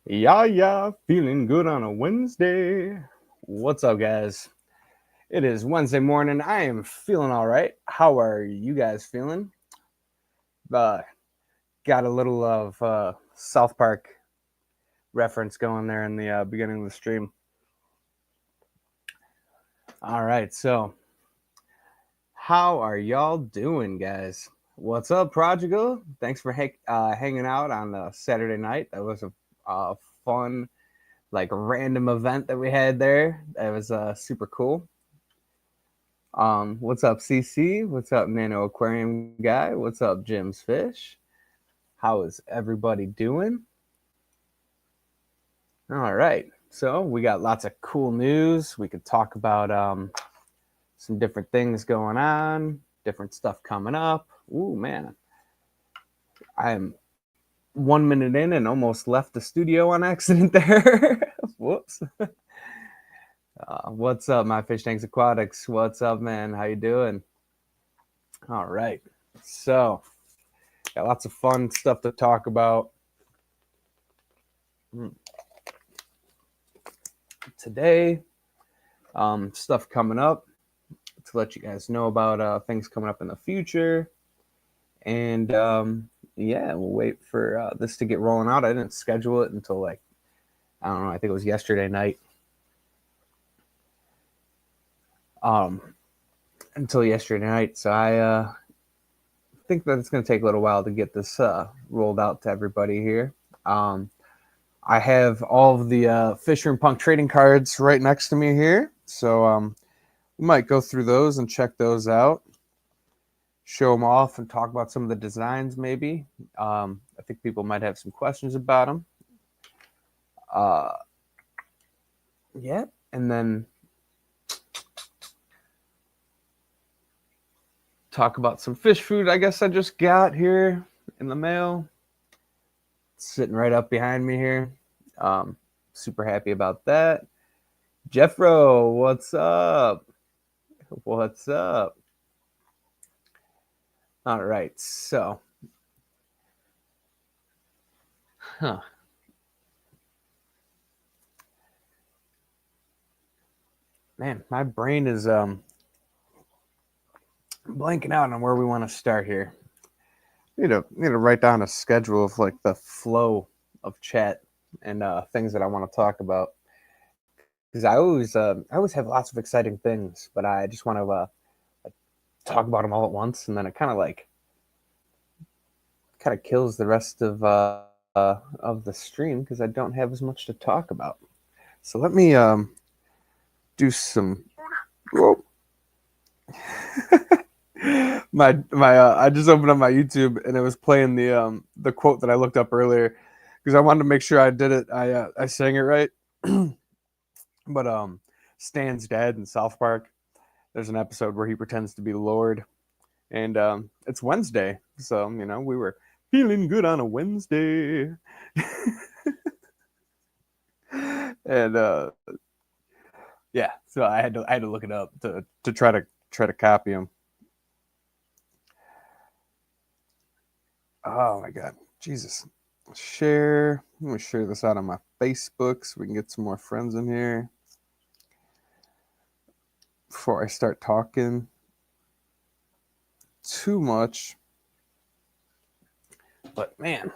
Yeah, feeling good on a Wednesday. What's up, guys? It is Wednesday morning. I am feeling all right. How are you guys feeling? Uh, got a little of South Park reference going there in the beginning of the stream. All right, so how are y'all doing, guys? What's up, Prodigal? Thanks for hanging out on Saturday night. That was a fun, like, random event that we had there. That was super cool. What's up, CC? What's up, Nano Aquarium Guy? What's up, Jim's Fish? How is everybody doing? All right. So we got lots of cool news. We could talk about some different things going on, different stuff coming up. Ooh, man. I'm 1 minute in and almost left the studio on accident there. Whoops. What's up, my fish tanks aquatics? What's up, man? How you doing? All right. So got lots of fun stuff to talk about today. Stuff coming up to let you guys know about things coming up in the future. And yeah, we'll wait for this to get rolling out. I didn't schedule it until like, I don't know, I think it was yesterday night. Until yesterday night. So I think that it's going to take a little while to get this rolled out to everybody here. I have all of the Fisher and Punk trading cards right next to me here. So we might go through those and check those out, show them off, and talk about some of the designs maybe. I think people might have some questions about them. Yeah, and then talk about some fish food I guess I just got here in the mail. It's sitting right up behind me here. Super happy about that. Jeffro, what's up? What's up? All right, so, huh. Man, my brain is blanking out on where we want to start here. Need to write down a schedule of like the flow of chat and things that I want to talk about because I always have lots of exciting things, but I just want to talk about them all at once, and then it kind of kills the rest of the stream because I don't have as much to talk about. So let me do some. Whoa. my I just opened up my YouTube and it was playing the quote that I looked up earlier because I wanted to make sure I did it. I sang it right. But Stan's dad in South Park. There's an episode where he pretends to be Lord, and it's Wednesday, so we were feeling good on a Wednesday, and yeah, so I had to look it up to try to copy him. Oh my god, Jesus! Share. Let me share this out on my Facebook so we can get some more friends in here before I start talking too much. But man,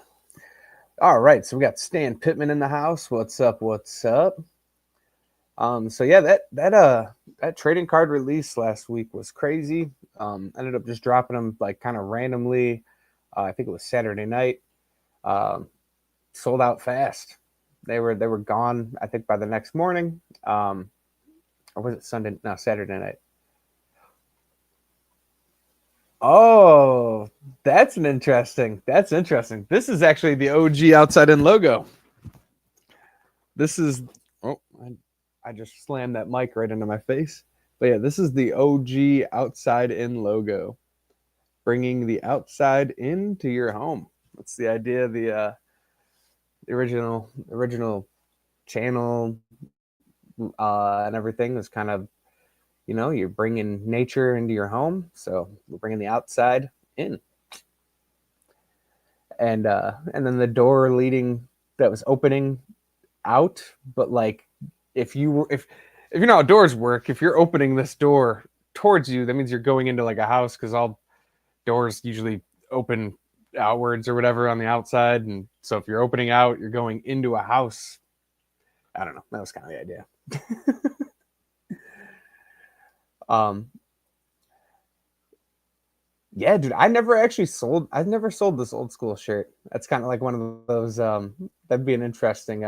all right, so we got Stan Pittman in the house. What's up? What's up? So yeah, that trading card release last week was crazy. Ended up just dropping them like kind of randomly. I think it was Saturday night. Um, Sold out fast. They were gone. I think by the next morning. Or was it Sunday? No, Saturday night. Oh, That's interesting. This is actually the OG outside in logo. This is. Oh, I just slammed that mic right into my face. But yeah, this is the OG outside in logo, bringing the outside into your home. That's the idea of the original channel and everything was kind of, you're bringing nature into your home, so we're bringing the outside in, and then the door leading that was opening out, but like if you know how doors work, if you're opening this door towards you, that means you're going into like a house because all doors usually open outwards or whatever on the outside. And so if you're opening out, you're going into a house. I don't know. That was kind of the idea. Yeah, dude, I've never sold this old school shirt. That's kind of like one of those, that'd be an interesting,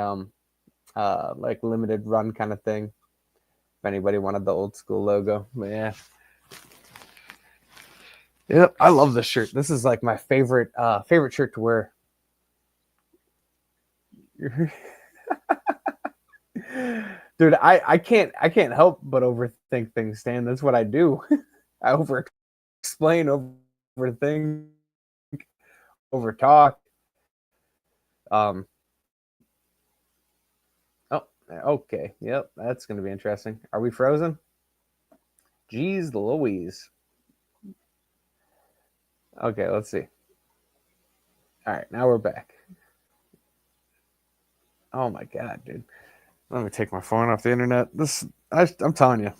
like limited run kind of thing. If anybody wanted the old school logo, but yeah. Yeah, I love this shirt. This is like my favorite shirt to wear. Dude, I can't help but overthink things, Stan. That's what I do. I over explain, overthink, over talk. Um oh, okay. Yep, that's gonna be interesting. Are we frozen? Jeez Louise. Okay, let's see. All right, now we're back. Oh my god, dude. Let me take my phone off the internet. I'm telling you.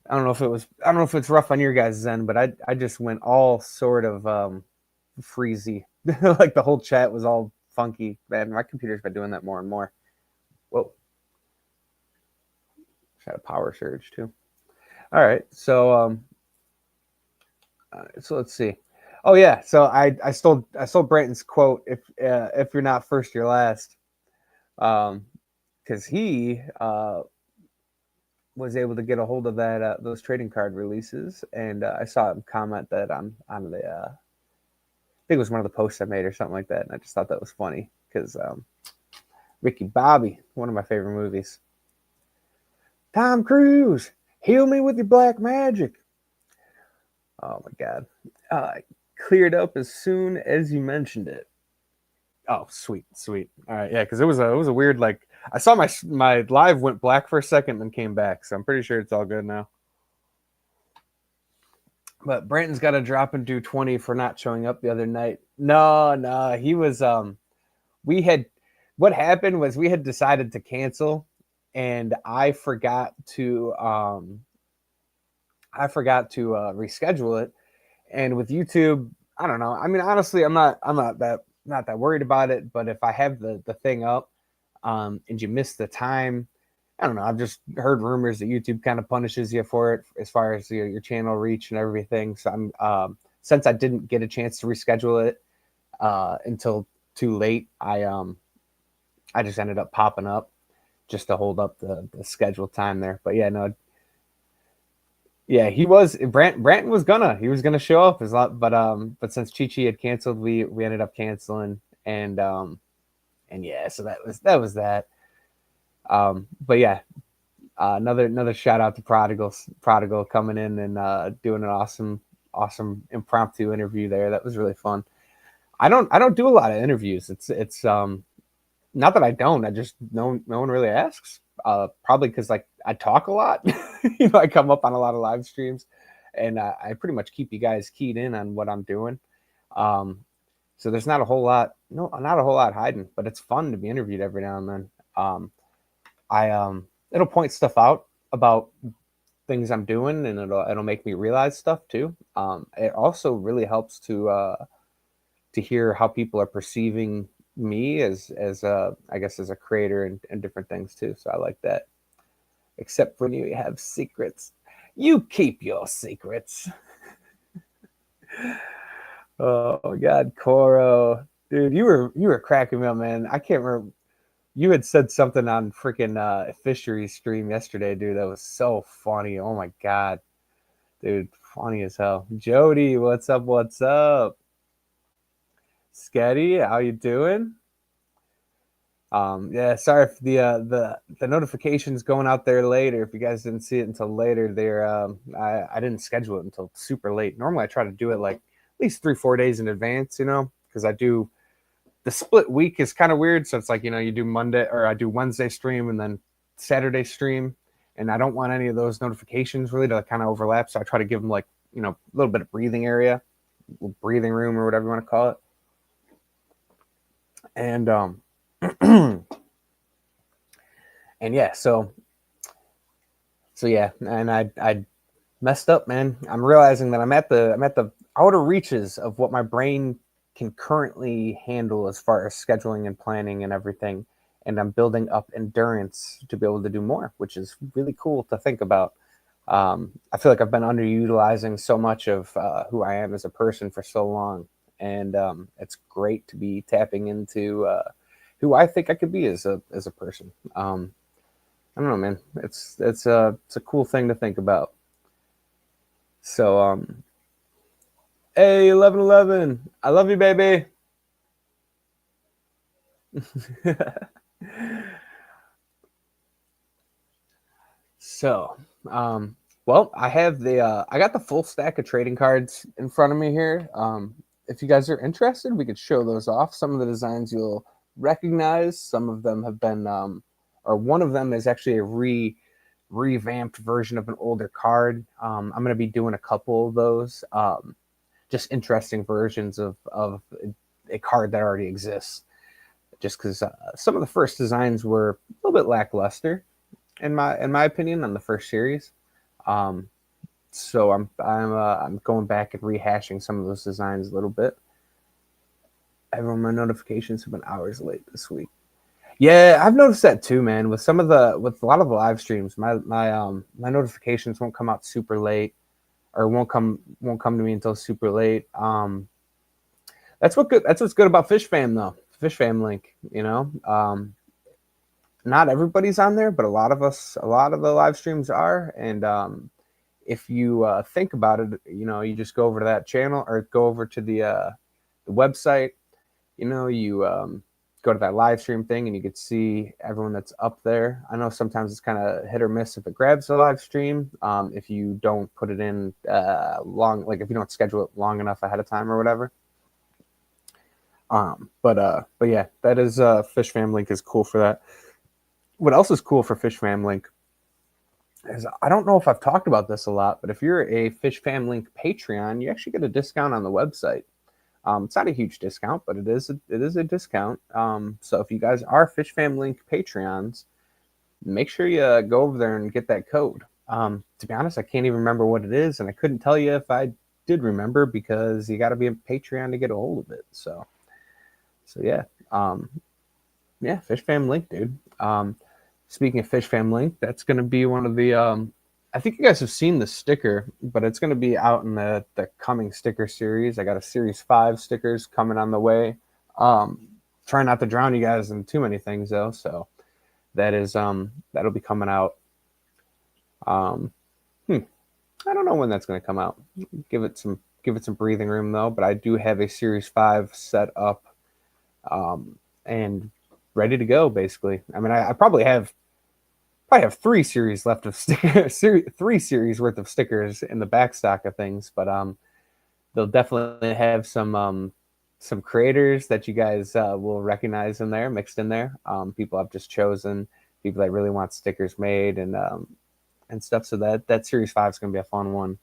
I don't know if it's rough on your guys' end, but I just went all sort of freezy. Like the whole chat was all funky. Man, my computer's been doing that more and more. Whoa. Had a power surge too. All right, so let's see. Oh yeah, so I stole Branton's quote. If you're not first, you're last. Because he was able to get a hold of those trading card releases, and I saw him comment that on the I think it was one of the posts I made or something like that, and I just thought that was funny because Ricky Bobby, one of my favorite movies. Tom Cruise, heal me with your black magic. Oh my god, cleared up as soon as you mentioned it. Oh, sweet. All right, yeah, because it was a weird, like, I saw my live went black for a second, then came back, so I'm pretty sure it's all good now. But Brandon's got to drop and do 20 for not showing up the other night. No, he was we had what happened was we had decided to cancel, and I forgot to reschedule it. And with YouTube, I don't know. I mean, honestly, I'm not that worried about it. But if I have the thing up, and you miss the time, I don't know. I've just heard rumors that YouTube kind of punishes you for it as far as your channel reach and everything. So I'm since I didn't get a chance to reschedule it until too late, I just ended up popping up just to hold up the scheduled time there. But yeah, no, yeah, he was Branton was gonna show up as lot, but since Chi Chi had canceled, we ended up canceling, and yeah, so that was that. But yeah, another shout out to Prodigal coming in and doing an awesome impromptu interview there. That was really fun. I don't do a lot of interviews. It's not that I don't. I just no one really asks. Probably because like I talk a lot. I come up on a lot of live streams, and I pretty much keep you guys keyed in on what I'm doing. So there's not a whole lot hiding, but it's fun to be interviewed every now and then. It'll point stuff out about things I'm doing, and it'll make me realize stuff too. It also really helps to hear how people are perceiving me as I guess as a creator and different things too. So I like that. Except when you have secrets, you keep your secrets. Oh God, Coro, dude, you were cracking me up, man. I can't remember. You had said something on freaking fisheries stream yesterday, dude. That was so funny. Oh my God, dude, funny as hell. Jody, what's up? What's up? Sketty, how you doing? Yeah, sorry if the notifications going out there later. If you guys didn't see it until later, I didn't schedule it until super late. Normally, I try to do it like at least 3-4 days in advance, because I do the split week is kind of weird. So it's like you do Monday or I do Wednesday stream and then Saturday stream, and I don't want any of those notifications really to kind of overlap. So I try to give them like a little bit of breathing area, breathing room, or whatever you want to call it. And And yeah, so yeah, and I messed up, man. I'm realizing that I'm at the outer reaches of what my brain can currently handle as far as scheduling and planning and everything. And I'm building up endurance to be able to do more, which is really cool to think about. I feel like I've been underutilizing so much of who I am as a person for so long, and it's great to be tapping into who I think I could be as a person. I don't know, man. It's a cool thing to think about. So hey, 1111, I love you, baby. So, well, I got the full stack of trading cards in front of me here. If you guys are interested, we could show those off. Some of the designs you'll recognize. Some of them have been, or one of them is actually a revamped version of an older card. I'm going to be doing a couple of those. Just interesting versions of a card that already exists. Just because some of the first designs were a little bit lackluster, in my opinion, on the first series. Um, so I'm going back and rehashing some of those designs a little bit. Everyone, my notifications have been hours late this week. Yeah, I've noticed that too, man. With a lot of the live streams, my notifications won't come out super late, or won't come to me until super late. That's what's good about Fish Fam though. Fish Fam link, not everybody's on there, but a lot of the live streams are. And if you think about it, you just go over to that channel or go over to the website. You go to that live stream thing and you can see everyone that's up there. I know sometimes it's kind of hit or miss if it grabs the live stream. If you don't put it in like if you don't schedule it long enough ahead of time or whatever. But yeah, that is Fish Fam link is cool for that. What else is cool for Fish Fam link is, I don't know if I've talked about this a lot, but if you're a Fish Fam link Patreon, you actually get a discount on the website. It's not a huge discount, but it is a discount. So if you guys are Fish Fam link Patreons, make sure you go over there and get that code. To be honest, I can't even remember what it is, and I couldn't tell you if I did remember, because you got to be a Patreon to get a hold of it. So yeah, yeah, Fish Fam link, dude. Speaking of Fish Fam link, that's going to be one of the. I think you guys have seen the sticker, but it's going to be out in the coming sticker series. I got a Series 5 stickers coming on the way. Try not to drown you guys in too many things though, so that'll be coming out. Um, I don't know when that's going to come out. Give it some breathing room though. But I do have a Series 5 set up, and ready to go. Basically, I mean, I probably have 3 series left of stickers, 3 series worth of stickers in the back stock of things. But they'll definitely have some creators that you guys will recognize in there, mixed in there. People I've just chosen, people that really want stickers made and stuff. So that Series 5 is going to be a fun one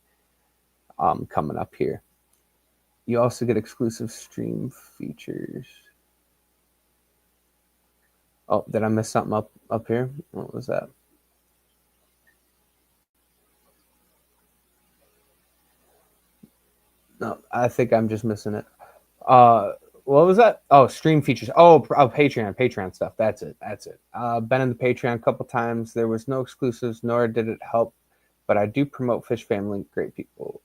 coming up here. You also get exclusive stream features. Oh, did I miss something up here? What was that? No, I think I'm just missing it. What was that? Oh, stream features. Oh, Patreon stuff. That's it. Been in the Patreon a couple times. There was no exclusives, nor did it help. But I do promote Fish Family. Great people.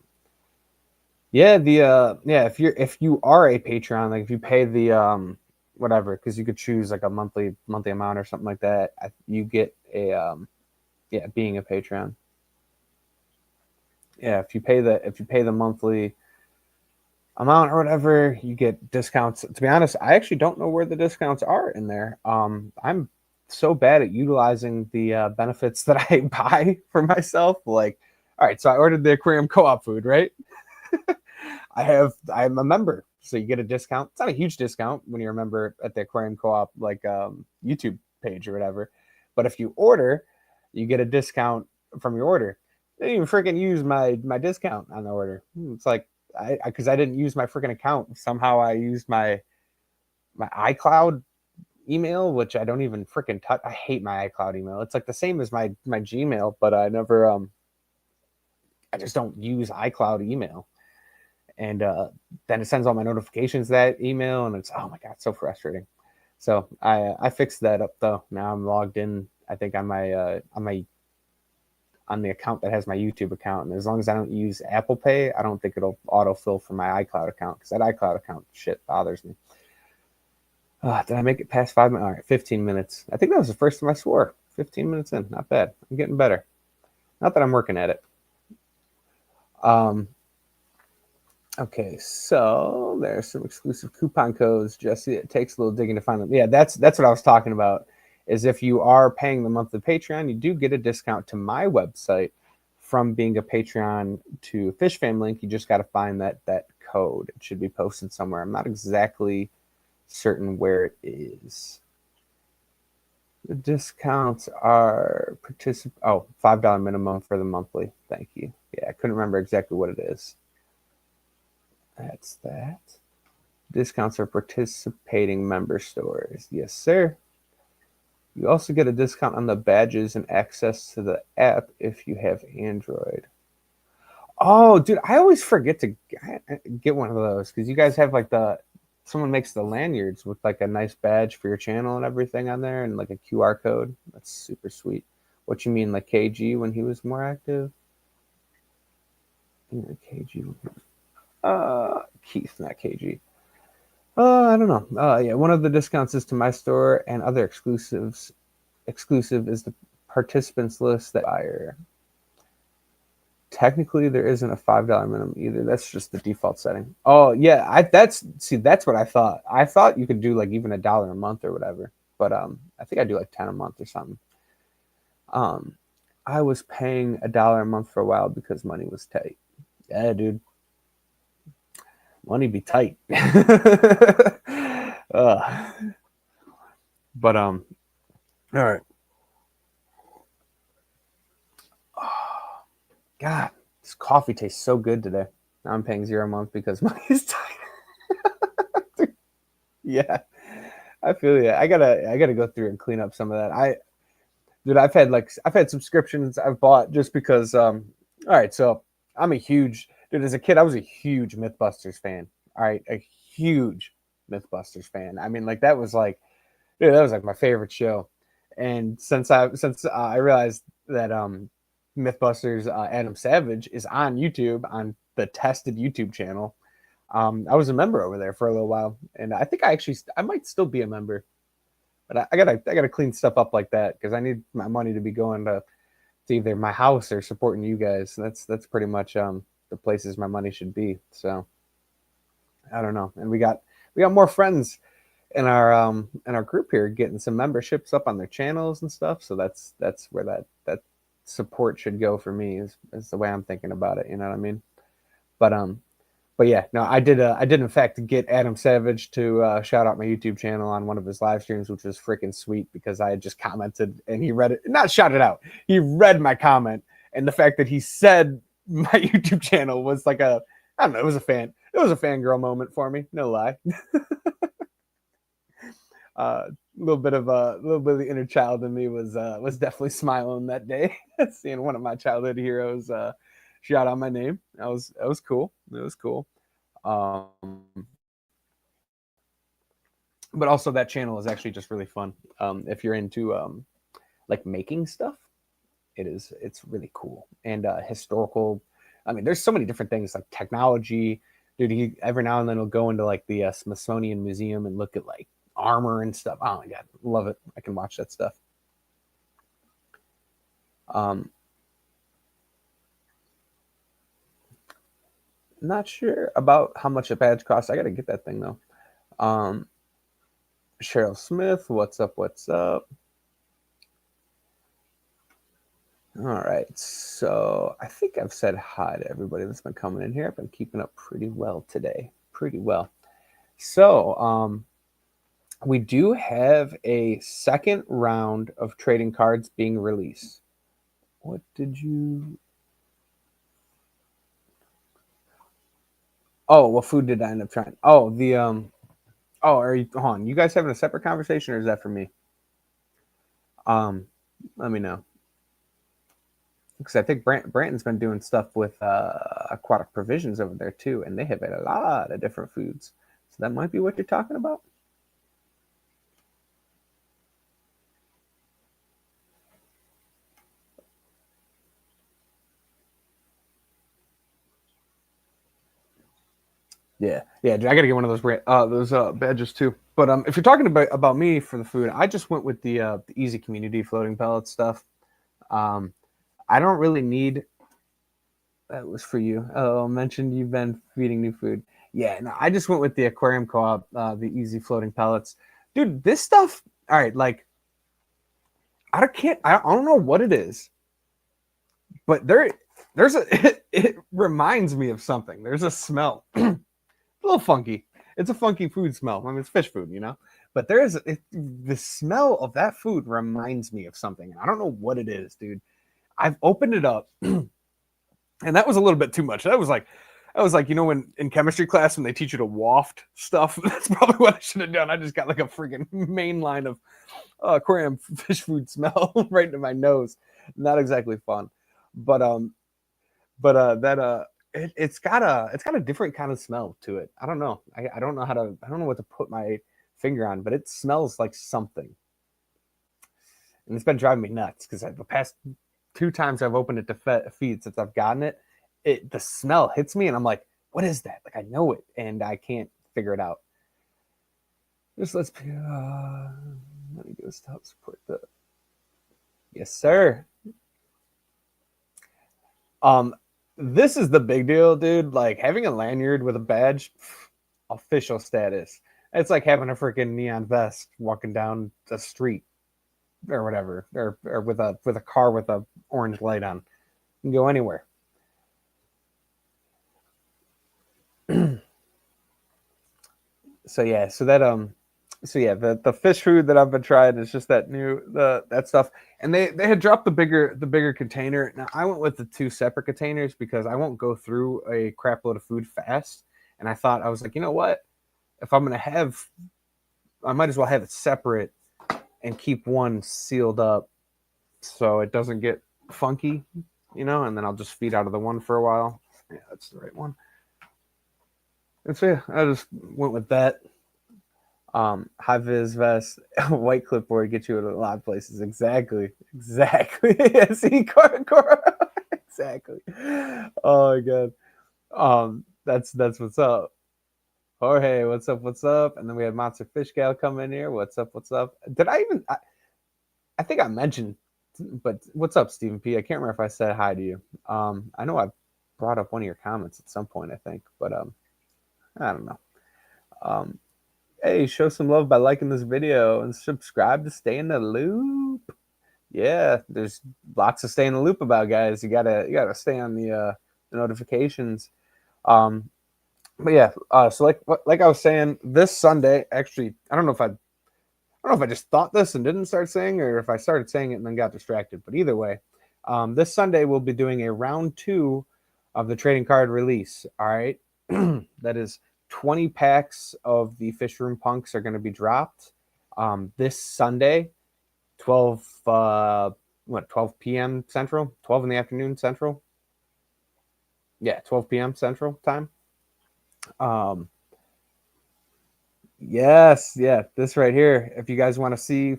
Yeah, yeah. If you are a Patreon, like if you pay the whatever, because you could choose like a monthly amount or something like that, you get a yeah, being a Patreon. Yeah, if you pay the monthly amount or whatever, you get discounts. To be honest, I actually don't know where the discounts are in there. I'm so bad at utilizing the benefits that I buy for myself. Like, all right, so I ordered the aquarium co-op food, right? I'm a member, so you get a discount. It's not a huge discount when you're a member at the aquarium co-op like YouTube page or whatever. But if you order, you get a discount from your order. They didn't even freaking use my discount on the order. It's like because I didn't use my freaking account. Somehow I used my iCloud email, which I don't even freaking touch. I hate my iCloud email. It's like the same as my Gmail, but I never I just don't use iCloud email. And then it sends all my notifications to that email, and it's, oh my god, so frustrating. So I fixed that up though. Now I'm logged in. I think on the account that has my YouTube account, and as long as I don't use Apple Pay, I don't think it'll autofill for my iCloud account, because that iCloud account shit bothers me. Did I make it past 5 minutes? All right, 15 minutes. I think that was the first time I swore. 15 minutes in, not bad. I'm getting better. Not that I'm working at it. Okay, so there's some exclusive coupon codes. Jesse, it takes a little digging to find them. Yeah, that's what I was talking about. Is if you are paying the monthly Patreon, you do get a discount to my website from being a Patreon to Fish Fam Link. You just got to find that code. It should be posted somewhere. I'm not exactly certain where it is. The discounts are $5 minimum for the monthly. Thank you. Yeah, I couldn't remember exactly what it is. That's that. Discounts are participating member stores. Yes, sir. You also get a discount on the badges and access to the app if you have Android. Oh, dude, I always forget to get one of those, because you guys have like someone makes the lanyards with like a nice badge for your channel and everything on there, and like a QR code. That's super sweet. What you mean, like KG when he was more active? Yeah, KG. Keith, not KG. I don't know. Yeah, one of the discounts is to my store, and other exclusives. Exclusive is the participants list that buyer. Technically, there isn't a $5 minimum either. That's just the default setting. Oh yeah, that's what I thought. I thought you could do like even $1 a month or whatever. But I think I do like 10 a month or something. I was paying $1 a month for a while because money was tight. Yeah, dude. Money be tight. But all right. God, this coffee tastes so good today. Now I'm paying $0 a month because money is tight. Yeah, I feel you. I gotta go through and clean up some of that. Dude, I've had subscriptions I've bought just because. All right, so I'm a huge dude. As a kid, I was a huge MythBusters fan. All right, a huge MythBusters fan. I mean, like that was like, dude, that was like my favorite show. And since I realized that MythBusters Adam Savage is on YouTube on the tested YouTube channel, I was a member over there for a little while, and I think I might still be a member. But I gotta clean stuff up like that, because I need my money to be going to either my house or supporting you guys. That's pretty much the places my money should be. So I don't know. And we got more friends in our group here, getting some memberships up on their channels and stuff. So that's where that support should go for me, is the way I'm thinking about it. You know what I mean? But yeah, no, I did in fact get Adam Savage to shout out my YouTube channel on one of his live streams, which was freaking sweet, because I had just commented and he read it, not shouted out. He read my comment, and the fact that he said my YouTube channel was like I don't know, it was a fangirl moment for me, no lie. A little bit of the inner child in me was definitely smiling that day, seeing one of my childhood heroes shout out my name. That was cool. It was cool. But also that channel is actually just really fun. If you're into like making stuff, it's really cool, and historical. I mean, there's so many different things like technology. Dude, he every now and then he'll go into like the Smithsonian Museum and look at like armor and stuff. Oh my god, love it! I can watch that stuff. Not sure about how much a badge costs. I got to get that thing though. Cheryl Smith, what's up? What's up? All right, so I think I've said hi to everybody that's been coming in here. I've been keeping up pretty well today, pretty well. So, we do have a second round of trading cards being released. What did you? Oh, what food did I end up trying? Oh, Oh, are you hold on? You guys having a separate conversation, or is that for me? Let me know, because I think Branton's been doing stuff with Aquatic Provisions over there too, and they have a lot of different foods. So that might be what you're talking about. Yeah, dude, I gotta get one of those badges too. But if you're talking about me for the food, I just went with the Easy Community floating pellet stuff. Um, I don't really need. That was for you. Oh, mentioned you've been feeding new food. Yeah, no, I just went with the Aquarium Co-op, the Easy floating pellets, dude. This stuff. All right, like I don't know what it is, but there's a it reminds me of something. There's a smell. A little funky. It's a funky food smell. I mean, it's fish food, you know. But the smell of that food reminds me of something. I don't know what it is, dude. I've opened it up, and that was a little bit too much. That was like you know when in chemistry class when they teach you to waft stuff. That's probably what I should have done. I just got like a freaking main line of aquarium fish food smell right into my nose. Not exactly fun, but that it's got a different kind of smell to it. I don't know. I don't know I don't know what to put my finger on, but it smells like something, and it's been driving me nuts because the past two times I've opened it to feed since I've gotten it, the smell hits me, and I'm like, what is that? Like I know it, and I can't figure it out. Just let me do this to help support the. Yes, sir. Um, this is the big deal, dude. Like having a lanyard with a badge, official status. It's like having a freaking neon vest walking down the street or whatever, or with a car with a orange light on. You can go anywhere. So yeah, the fish food that I've been trying is just that stuff, and they had dropped the bigger container. Now I went with the two separate containers because I won't go through a crap load of food fast, and I was like, you know what, if I'm gonna have, I might as well have it separate and keep one sealed up so it doesn't get funky, and then I'll just feed out of the one for a while. Yeah, that's the right one. And so yeah, I just went with that. High vis vest, white clipboard get you in a lot of places. Exactly. See, Cora. Exactly. Oh my god. That's what's up. Jorge, what's up? What's up? And then we had Monster Fish Gal come in here. What's up? What's up? Did I even? I think I mentioned, but what's up, Stephen P? I can't remember if I said hi to you. I know I brought up one of your comments at some point, I think, but I don't know. Um, hey, show some love by liking this video and subscribe to stay in the loop. Yeah, there's lots to stay in the loop about, guys. You gotta stay on the notifications. Um, but yeah, so like I was saying, this Sunday, actually, I don't know if I just thought this and didn't start saying, or if I started saying it and then got distracted. But either way, this Sunday we'll be doing a round two of the trading card release. All right, that is 20 packs of the Fish Room Punks are going to be dropped this Sunday, 12 p.m. Central, 12 in the afternoon Central. Yeah, 12 p.m. Central time. Um, Yes, yeah, this right here. If you guys want to see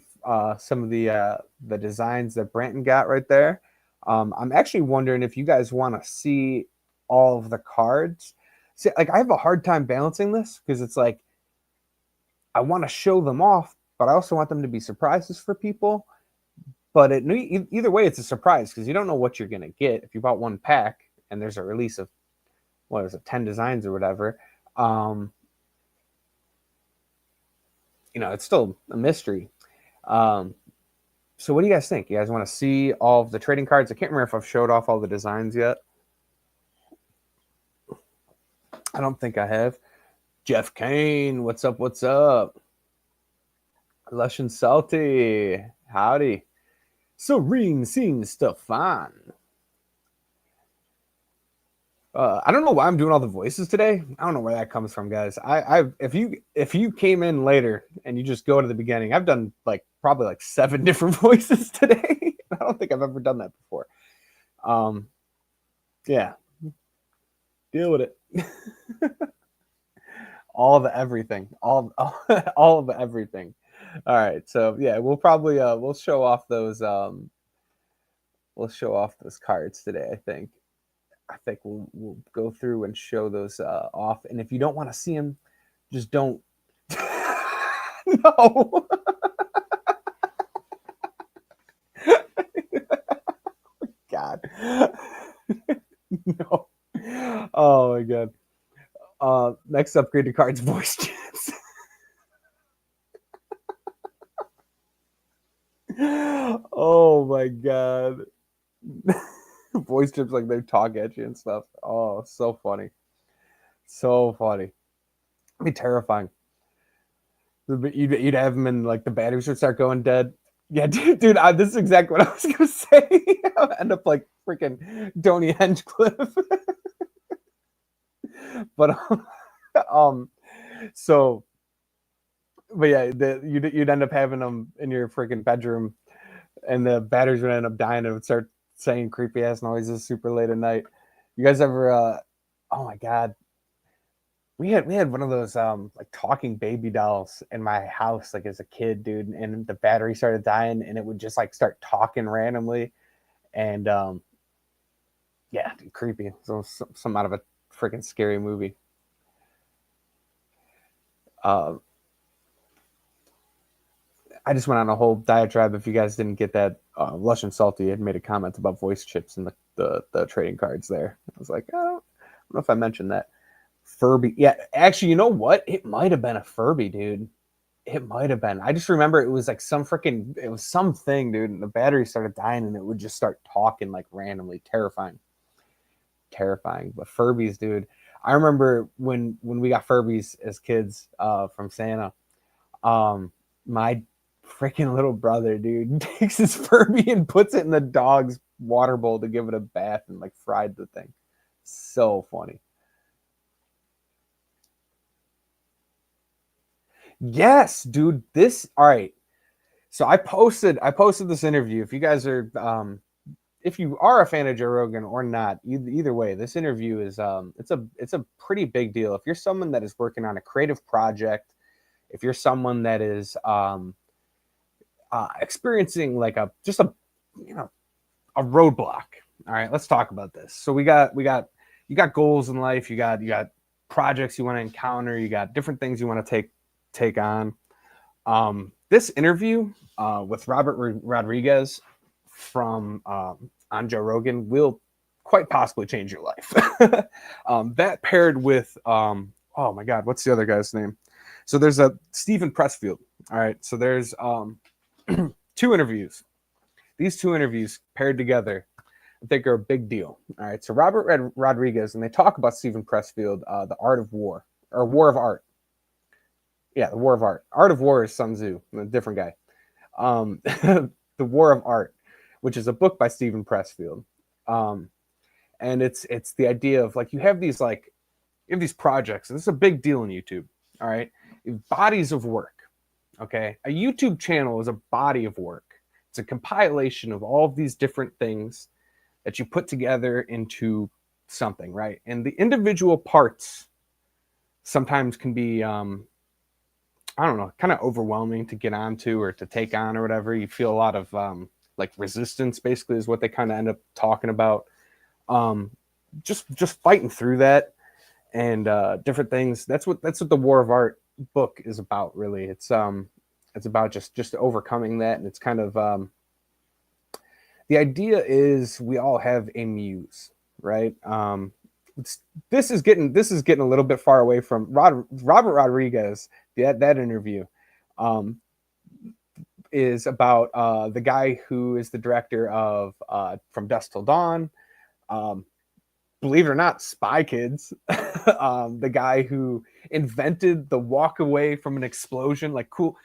some of the designs that Branton got right there, I'm actually wondering if you guys want to see all of the cards. See, like I have a hard time balancing this because it's like I want to show them off, but I also want them to be surprises for people. But either way, it's a surprise because you don't know what you're gonna get if you bought one pack and there's a release of what is it, 10 designs or whatever. Um, it's still a mystery. Um, so what do you guys think? You guys want to see all of the trading cards? I can't remember if I've showed off all the designs yet. I don't think I have. Jeff Kane, what's up? What's up? Lush and Salty, howdy. Serene Scene Stefan. I don't know why I'm doing all the voices today. I don't know where that comes from, guys. If you came in later and you just go to the beginning, I've done like probably like 7 different voices today. I don't think I've ever done that before. Yeah, deal with it. All of everything, all of everything. All right, so yeah, we'll probably we'll show off those cards today. I think we'll go through and show those off. And if you don't want to see them, just don't. No. God. No. Oh my god. Next upgraded cards, voice chats. Oh my god. Voice chips like they talk at you and stuff. Oh, so funny. So funny. It'd be terrifying. You'd have them and like the batteries would start going dead. Yeah, dude, this is exactly what I was gonna say. I'll end up like freaking Tony Hinchcliffe. But so, but yeah, you'd end up having them in your freaking bedroom, and the batteries would end up dying, and it would start saying creepy ass noises super late at night. You guys ever? Oh my god, we had one of those like talking baby dolls in my house like as a kid, dude, and the battery started dying, and it would just like start talking randomly, and yeah, dude, creepy. So some out of a freaking scary movie. Uh, I just went on a whole diatribe. If you guys didn't get that, Lush and Salty had made a comment about voice chips and the trading cards there. I was like, I don't know if I mentioned that. Furby. Yeah, actually, you know what? It might have been a Furby, dude. It might have been. I just remember it was like it was something, dude. And the battery started dying and it would just start talking like randomly. Terrifying. Terrifying. But Furbies, dude. I remember when we got Furbies as kids from Santa. My freaking little brother, dude, takes his Furby and puts it in the dog's water bowl to give it a bath and like fried the thing. So funny. Yes, dude. This all right. So I posted this interview. If you guys are if you are a fan of Joe Rogan or not, either way, this interview is it's a pretty big deal. If you're someone that is working on a creative project, if you're someone that is experiencing like a just a you know a roadblock. All right, let's talk about this. So you got goals in life, you got projects you want to encounter, you got different things you want to take on. This interview with Robert Rodriguez from on Joe Rogan will quite possibly change your life. That paired with oh my god, what's the other guy's name? So there's a Stephen Pressfield. All right, so there's 2 interviews. These 2 interviews paired together, I think, are a big deal. All right, so Robert Rodriguez, and they talk about Stephen Pressfield, The Art of War, or War of Art. Yeah, The War of Art. Art of War is Sun Tzu, a different guy. The War of Art, which is a book by Stephen Pressfield. And it's the idea of like you have these projects, and this is a big deal in YouTube. All right, bodies of work. Okay, a YouTube channel is a body of work. It's a compilation of all of these different things that you put together into something, right? And the individual parts sometimes can be I don't know, kind of overwhelming to get onto or to take on or whatever. You feel a lot of like resistance, basically, is what they kind of end up talking about. Just fighting through that and different things. That's what the War of Art book is about, really. It's about just overcoming that, and it's kind of the idea is we all have a muse, right? This is getting a little bit far away from Robert Rodriguez. That interview is about the guy who is the director of From Dusk Till Dawn. Believe it or not, Spy Kids. The guy who invented the walk away from an explosion, like cool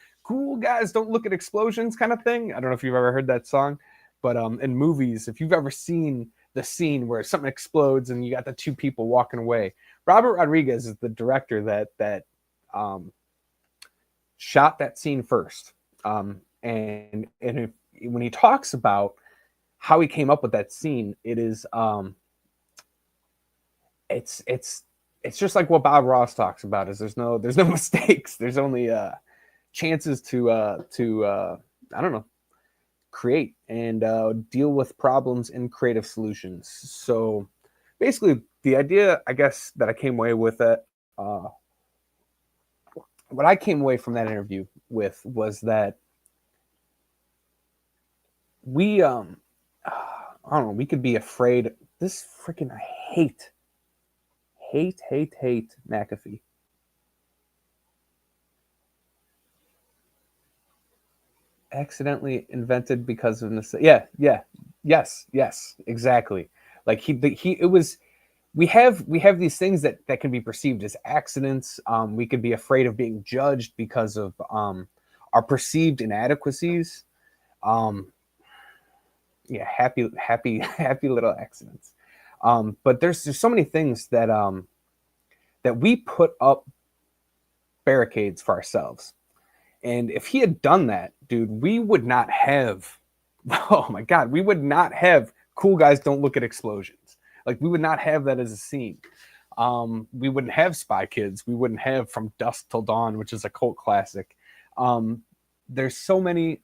guys don't look at explosions kind of thing. I don't know if you've ever heard that song, but in movies, if you've ever seen the scene where something explodes and you got the two people walking away. Robert Rodriguez is the director that shot that scene first. And when he talks about how he came up with that scene, it's just like what Bob Ross talks about. Is there's no mistakes. There's only chances to I don't know, create and deal with problems and creative solutions. So basically, the idea, I guess, that I came away with it, what I came away from that interview with was that we I don't know, we could be afraid. This freaking, I hate McAfee. Accidentally invented because of necessity. Yes, exactly. Like it was. We have these things that can be perceived as accidents. We could be afraid of being judged because of our perceived inadequacies. Yeah, happy little accidents. But there's so many things that that we put up barricades for ourselves. And if he had done that, dude, we would not have, oh my God, we would not have Cool Guys Don't Look at Explosions. Like, we would not have that as a scene. We wouldn't have Spy Kids. We wouldn't have From Dusk Till Dawn, which is a cult classic. There's so many.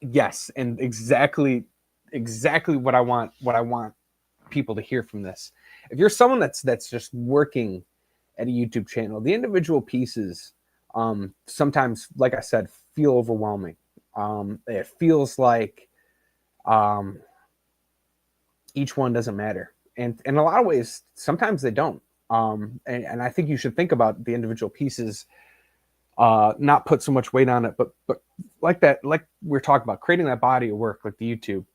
Yes, and exactly what I want people to hear from this. If you're someone that's just working at a YouTube channel, the individual pieces sometimes, like I said, feel overwhelming. It feels like each one doesn't matter, and in a lot of ways, sometimes they don't. And I think you should think about the individual pieces, not put so much weight on it, but like that, like we're talking about, creating that body of work, like the YouTube,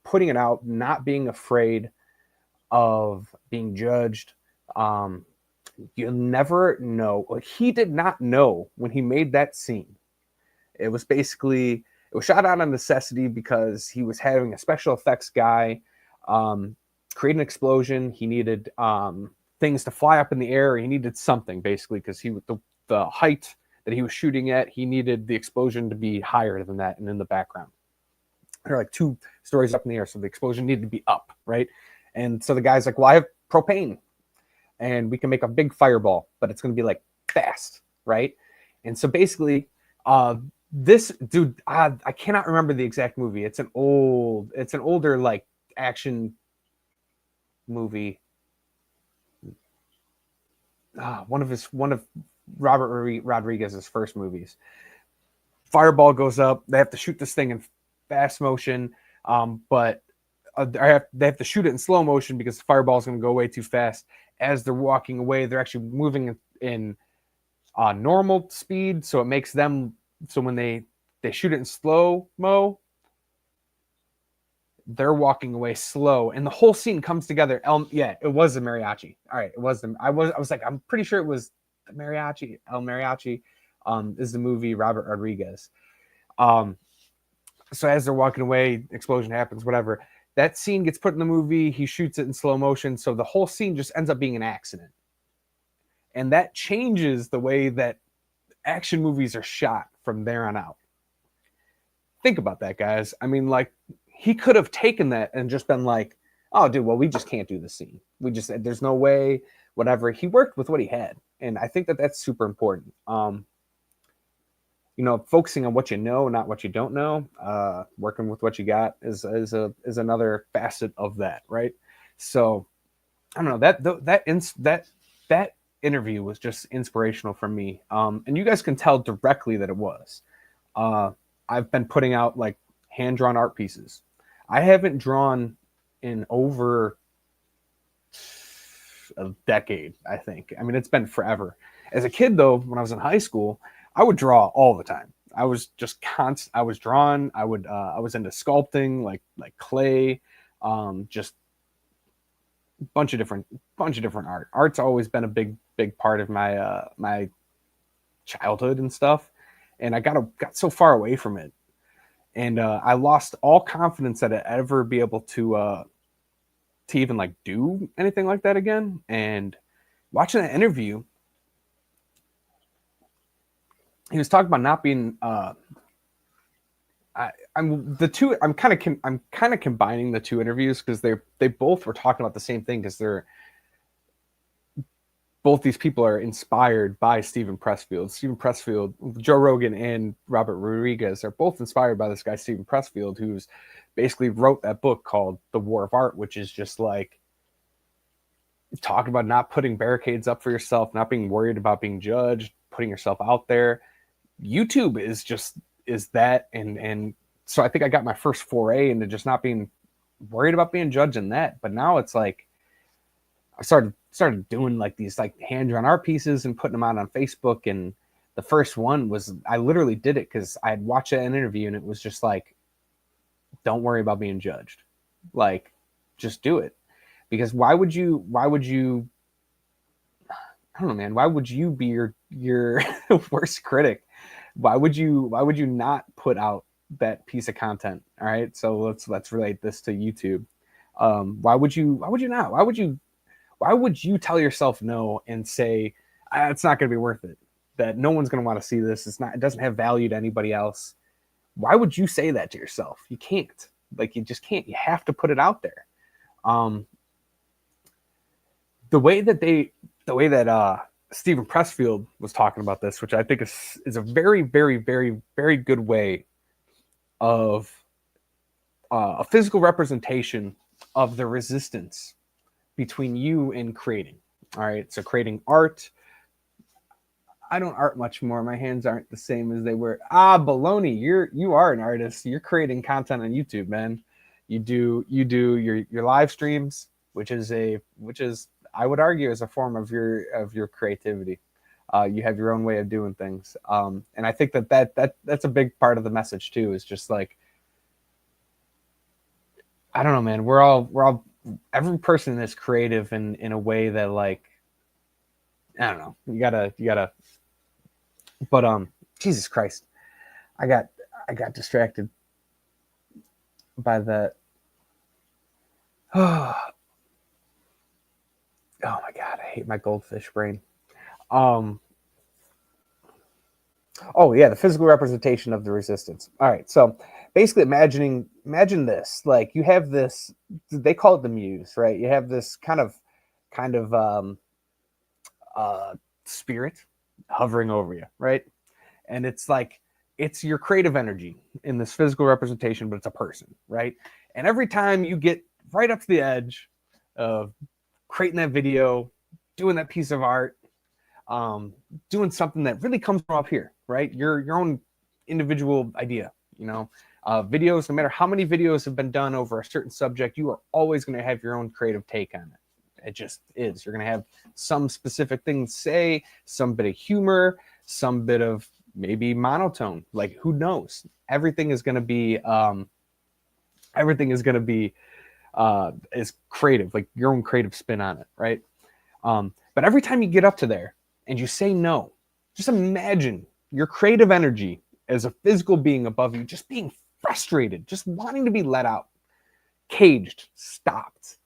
putting it out, not being afraid of being judged. You'll never know. Like, he did not know when he made that scene. It was shot out of necessity because he was having a special effects guy create an explosion. He needed things to fly up in the air. He needed something, basically, because the height that he was shooting at, he needed the explosion to be higher than that and in the background. They're like 2 stories up in the air, so the explosion needed to be up, right? And so the guy's like, well, I have propane, and we can make a big fireball, but it's going to be like fast, right? And so basically, this dude, I cannot remember the exact movie. It's an older like action movie. One of Robert Rodriguez's first movies. Fireball goes up. They have to shoot this thing in fast motion, but they have to shoot it in slow motion because the fireball is going to go way too fast. As they're walking away, they're actually moving in normal speed, so it makes them. So when they shoot it in slow mo, they're walking away slow, and the whole scene comes together. Yeah, it was the mariachi. All right, it was them. I was like, I'm pretty sure it was the mariachi. El Mariachi is the movie Robert Rodriguez. So as they're walking away, explosion happens, whatever. That scene gets put in the movie. He shoots it in slow motion, so the whole scene just ends up being an accident, and that changes the way that action movies are shot from there on out. Think about that, guys. I mean, like, he could have taken that and just been like, oh, dude, well, we just can't do this scene. There's no way, whatever. He worked with what he had. And I think that that's super important. Focusing on what you know, not what you don't know, working with what you got is another facet of that, right? So I don't know, that interview was just inspirational for me. And you guys can tell directly that it was. I've been putting out like hand-drawn art pieces. I haven't drawn in over a decade, I think. I mean, it's been forever. As a kid, though, when I was in high school, I would draw all the time. I was just constant. I was drawing. I was into sculpting, like clay, just bunch of different art. Art's always been a big part of my my childhood and stuff. And I got so far away from it, and I lost all confidence that I'd ever be able to to even like do anything like that again. And watching that interview, he was talking about not being I'm kind of combining the two interviews because they both were talking about the same thing, because they're both these people are inspired by Steven Pressfield. Steven Pressfield, Joe Rogan and Robert Rodriguez are both inspired by this guy, Steven Pressfield, who's basically wrote that book called The War of Art, which is just like talking about not putting barricades up for yourself, not being worried about being judged, putting yourself out there. YouTube is that. And so I think I got my first foray into just not being worried about being judged in that. But now it's like, I started doing like these like hand-drawn art pieces and putting them out on Facebook. And the first one was, I literally did it because I had watched an interview and it was just like, don't worry about being judged. Like, just do it. Because why would you, I don't know, man, why would you be your worst critic? Why would you not put out that piece of content? All right. So let's relate this to YouTube. Why would you not? Why would you tell yourself no and say, it's not going to be worth it, that no one's going to want to see this? It doesn't have value to anybody else. Why would you say that to yourself? You can't. Like, you just can't. You have to put it out there. The way that Steven Pressfield was talking about this, which I think is a very, very, very, very good way of a physical representation of the resistance between you and creating. All right. So creating art. I don't art much more. My hands aren't the same as they were. Baloney. You are an artist. You're creating content on YouTube, man. You do your live streams, which is I would argue is a form of your creativity. You have your own way of doing things. And I think that's a big part of the message too, is just like, I don't know, man, we're all every person is creative in a way that, like, I don't know, you gotta, but Jesus Christ, I got distracted by that. Oh my God, I hate my goldfish brain. Oh yeah, the physical representation of the resistance. All right, so basically imagine this. Like, you have this, they call it the muse, right? You have this kind of spirit hovering over you, right? And it's like, it's your creative energy in this physical representation, but it's a person, right? And every time you get right up to the edge of creating that video, doing that piece of art, doing something that really comes from up here, right? Your own individual idea, videos, no matter how many videos have been done over a certain subject, you are always going to have your own creative take on it. It just is. You're going to have some specific thing to say, some bit of humor, some bit of maybe monotone. Like, who knows? Everything is going to be is creative, like your own creative spin on it, right? But every time you get up to there and you say no, just imagine your creative energy as a physical being above you, just being frustrated, just wanting to be let out, caged, stopped.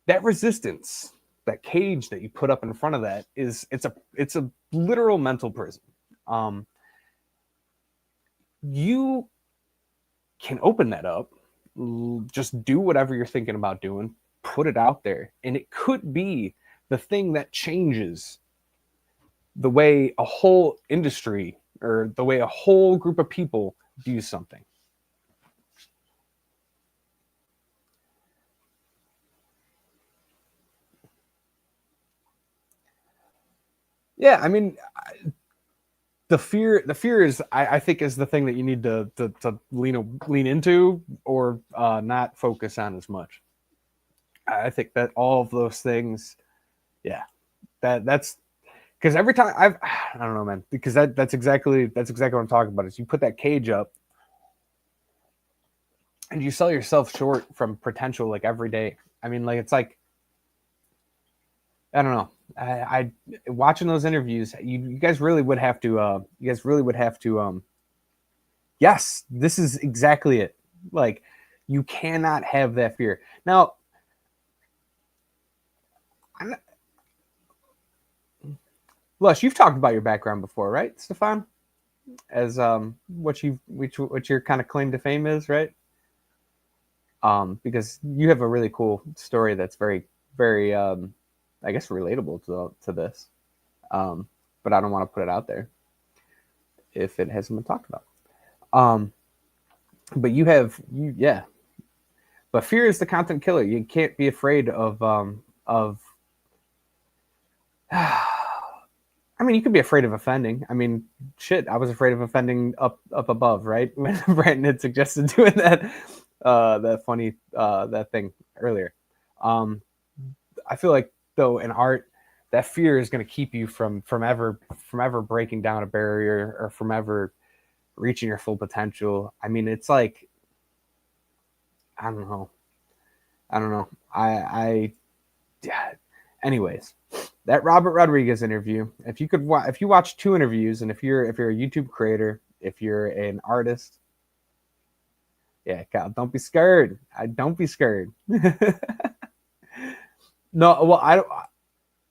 That resistance, that cage that you put up in front of that it's a literal mental prison. You can open that up, just do whatever you're thinking about doing, put it out there, and it could be the thing that changes the way a whole industry or the way a whole group of people do something. Yeah, I mean, the fear is, I think, is the thing that you need to lean into, or not focus on as much. I think that all of those things, yeah, that's because every time I don't know, man, because that's exactly what I'm talking about. Is you put that cage up and you sell yourself short from potential, like, every day. I mean, like, it's like, I don't know. I watching those interviews, you guys really would have to yes, this is exactly it. Like, you cannot have that fear. Now, Lush, you've talked about your background before, right, Stefan? As what your kind of claim to fame is, right? Because you have a really cool story that's very, very, I guess, relatable to this. But I don't want to put it out there if it hasn't been talked about. Um, but yeah. But fear is the content killer. You can't be afraid of. I mean, you could be afraid of offending. I mean, shit, I was afraid of offending up above, right? When Brandon had suggested doing that funny that thing earlier. I feel like though in art, that fear is going to keep you from ever breaking down a barrier or from ever reaching your full potential. I mean, it's like I don't know. I don't know. Yeah. Anyways, that Robert Rodriguez interview. If you watch 2 interviews, and if you're a YouTube creator, if you're an artist, yeah, Kyle, don't be scared. Don't be scared. No, well, I don't.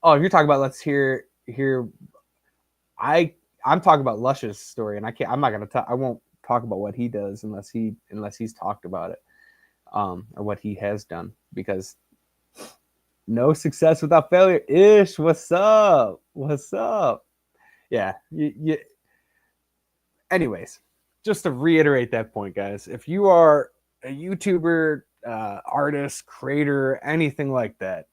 Oh, if you're talking about let's hear. I'm talking about Lush's story, and I can't. I'm not gonna. I won't talk about what he does unless he's talked about it, or what he has done, because no success without failure. Ish, what's up? What's up? Yeah. Anyways, just to reiterate that point, guys, if you are a YouTuber, artist, creator, anything like that,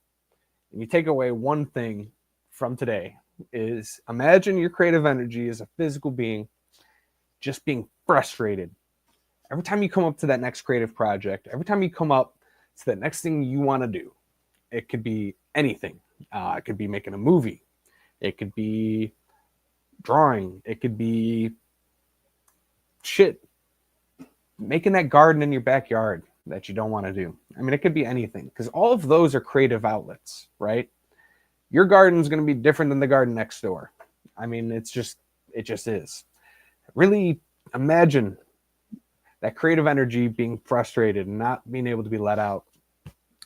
and you take away one thing from today, is imagine your creative energy as a physical being just being frustrated. Every time you come up to that next creative project, every time you come up to that next thing you want to do, it could be anything. It could be making a movie. It could be drawing. It could be shit. Making that garden in your backyard that you don't want to do. I mean, it could be anything, because all of those are creative outlets, right? Your garden's going to be different than the garden next door. I mean, it just is. Really imagine that creative energy being frustrated and not being able to be let out.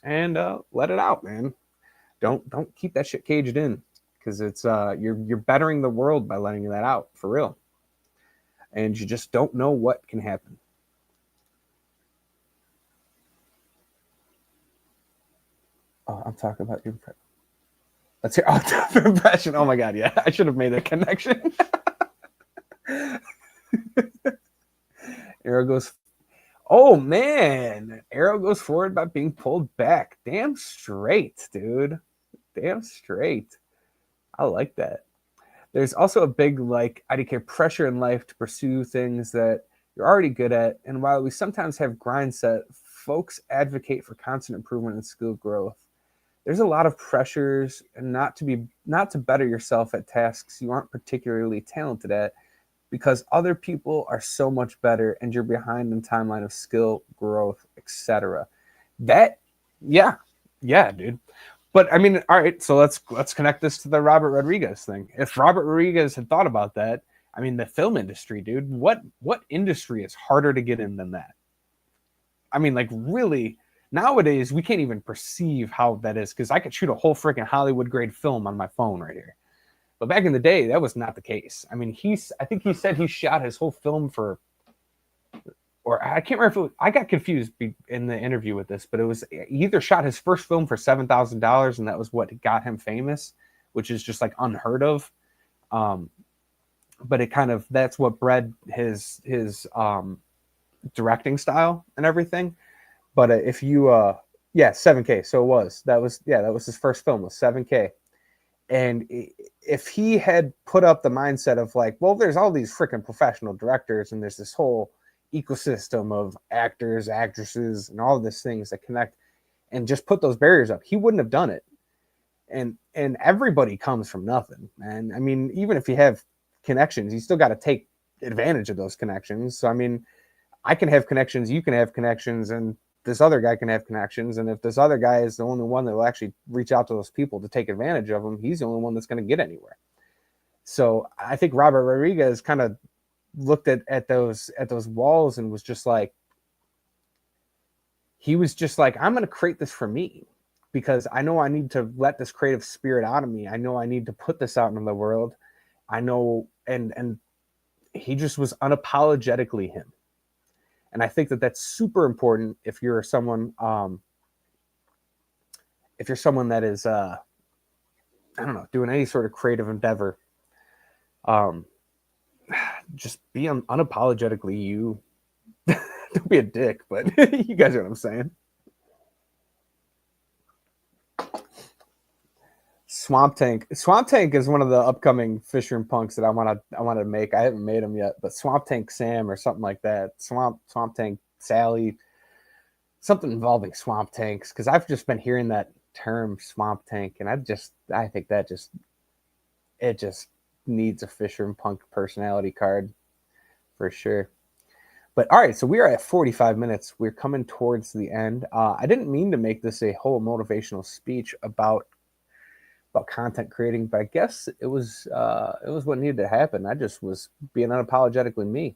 And let it out, man. Don't keep that shit caged in, because it's you're bettering the world by letting that out, for real. And you just don't know what can happen. Oh, I'm talking about your impression. Let's hear your impression. Oh my god, yeah, I should have made that connection. Arrow goes. Oh man, arrow goes forward by being pulled back. Damn straight, dude. Damn straight. I like that. There's also a big IDK pressure in life to pursue things that you're already good at. And while we sometimes have grind set, folks advocate for constant improvement and skill growth. There's a lot of pressures and not to better yourself at tasks you aren't particularly talented at, because other people are so much better and you're behind in timeline of skill growth, etc. That, yeah, dude. But I mean, all right, so let's connect this to the Robert Rodriguez thing. If Robert Rodriguez had thought about that, I mean, the film industry, dude, what industry is harder to get in than that? I mean, like, really, nowadays we can't even perceive how that is, because I could shoot a whole freaking Hollywood grade film on my phone right here. But back in the day, that was not the case. I mean, I think he said he shot his whole film for, or I can't remember if it was, I got confused in the interview with this, but it was, he either shot his first film for $7,000 and that was what got him famous, which is just like unheard of. But it kind of, that's what bred his directing style and everything. But if you, yeah, 7K. So that was his first film, was 7K. And if he had put up the mindset of like, well, there's all these freaking professional directors and there's this whole ecosystem of actors, actresses, and all of these things that connect, and just put those barriers up, he wouldn't have done it. And everybody comes from nothing, man. I mean, even if you have connections, you still got to take advantage of those connections. So, I mean, I can have connections, you can have connections, and this other guy can have connections. And if this other guy is the only one that will actually reach out to those people to take advantage of them, he's the only one that's going to get anywhere. So I think Robert Rodriguez kind of looked at those walls and was just like, he was just like, I'm going to create this for me. because I know I need to let this creative spirit out of me. I know I need to put this out into the world. I know, and he just was unapologetically him. And I think that that's super important if you're someone that is I don't know, doing any sort of creative endeavor. Just be unapologetically you. Don't be a dick, but you guys know what I'm saying. Swamp Tank is one of the upcoming Fisher & Punks that I want to make. I haven't made them yet, but Swamp Tank Sam or something like that. Swamp Tank Sally, something involving swamp tanks, because I've just been hearing that term swamp tank, and I think that just needs a Fisher & Punk personality card for sure. But all right, so we are at 45 minutes. We're coming towards the end. I didn't mean to make this a whole motivational speech about content creating, but I guess it was what needed to happen. I just was being unapologetically me.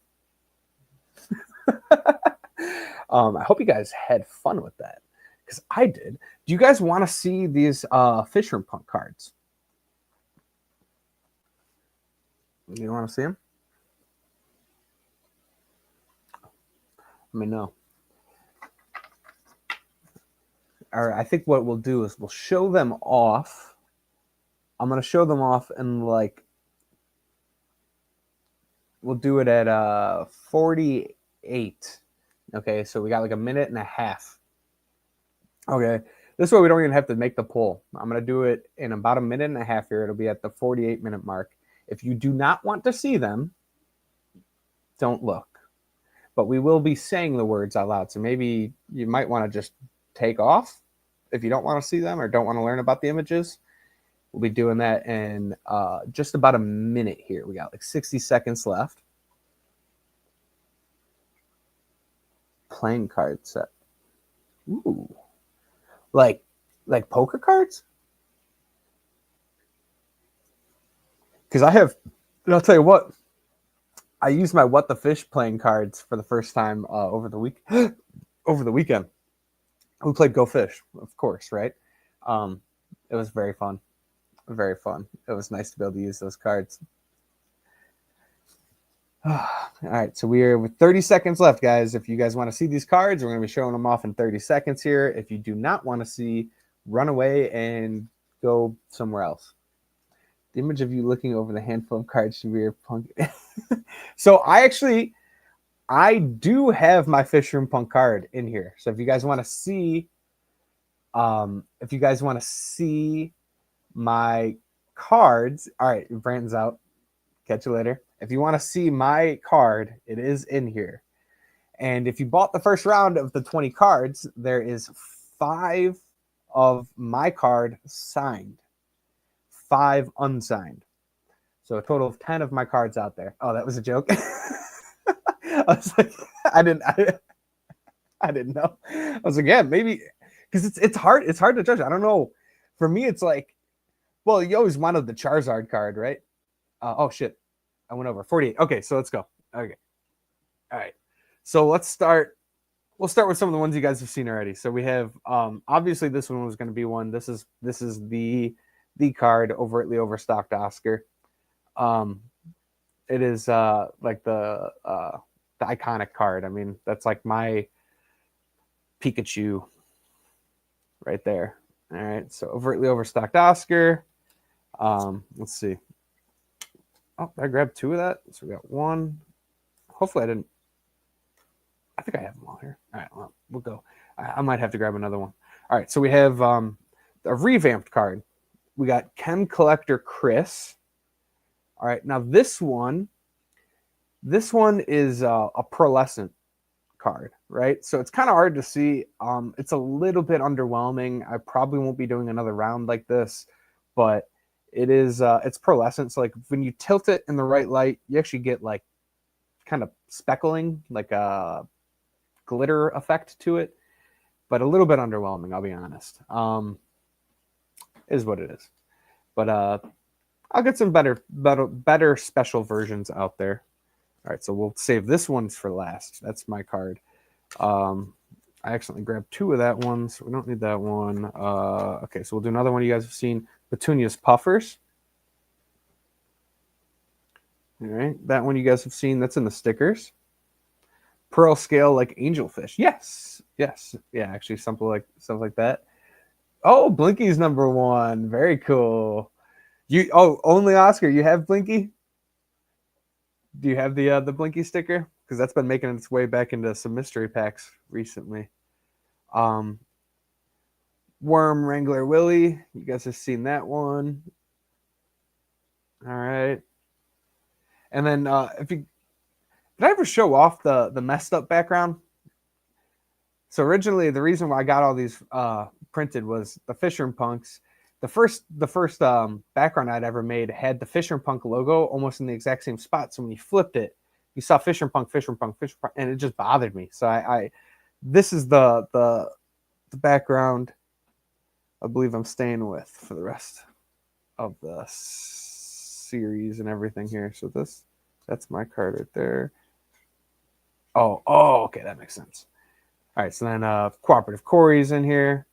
I hope you guys had fun with that, because I did. Do you guys want to see these Fisher & Punk cards? You want to see them? Let me know. All right, I think what we'll do is we'll show them off. I'm going to show them off, and we'll do it at 48. Okay, so we got like a minute and a half. Okay, this way we don't even have to make the poll. I'm going to do it in about a minute and a half here. It'll be at the 48-minute mark. If you do not want to see them, don't look. But we will be saying the words out loud. So maybe you might want to just take off if you don't want to see them or don't want to learn about the images. We'll be doing that in just about a minute here. We got like 60 seconds left. Playing card set. Ooh. Like poker cards? Because I'll tell you what, I used my What the Fish playing cards for the first time over the weekend. We played Go Fish, of course, right? It was very fun. Very fun. It was nice to be able to use those cards. All right, so we're with 30 seconds left, guys. If you guys want to see these cards, we're going to be showing them off in 30 seconds here. If you do not want to see, run away and go somewhere else. The image of you looking over the handful of cards should be your punk. So I do have my Fisher & Punk card in here. So if you guys want to see, my cards, all right, Brandon's out. Catch you later. If you want to see my card, it is in here. And if you bought the first round of the 20 cards, there is 5 of my card signed, 5 unsigned. So a total of 10 of my cards out there. Oh, that was a joke. I was like, I didn't know. I was like, yeah, maybe, because it's hard to judge. I don't know. For me, it's like, well, you always wanted the Charizard card, right? Oh shit, I went over 48. Okay, so let's go. Okay, all right. So let's start. We'll start with some of the ones you guys have seen already. So we have obviously this one was going to be one. This is the card, overtly overstocked Oscar. It is like the iconic card. I mean, that's like my Pikachu right there. All right, so overtly overstocked Oscar. Let's see. Oh, I grabbed 2 of that. So we got 1. Hopefully I didn't. I think I have them all here. All right, well, we'll go. I might have to grab another one. All right, so we have a revamped card. We got Chem Collector Chris. All right, now this one is a pearlescent card, right? So it's kind of hard to see. It's a little bit underwhelming. I probably won't be doing another round like this, but it is it's pearlescent. So like when you tilt it in the right light, you actually get like kind of speckling, like a glitter effect to it, but a little bit underwhelming, I'll be honest. Is what it is. But I'll get some better special versions out there. All right, so we'll save this one for last. That's my card. I accidentally grabbed 2 of that one, so we don't need that one. Okay, so we'll do another one you guys have seen. Petunia's Puffers. All right, that one you guys have seen. That's in the stickers. Pearl Scale like Angelfish. Yes, yes, yeah. Actually, something like that. Oh, Blinky's number 1. Very cool. Only Oscar. You have Blinky? Do you have the Blinky sticker? Because that's been making its way back into some mystery packs recently. Worm Wrangler Willie. You guys have seen that one. All right. And then did I ever show off the messed up background? So originally, the reason why I got all these printed was the Fisher and Punks. The first background I'd ever made had the Fisher and Punk logo almost in the exact same spot. So when you flipped it, you saw Fisher and Punk, and it just bothered me. So this is the background I believe I'm staying with for the rest of the series and everything here. So that's my card right there. Oh, okay, that makes sense. All right, so then Cooperative Corey's in here.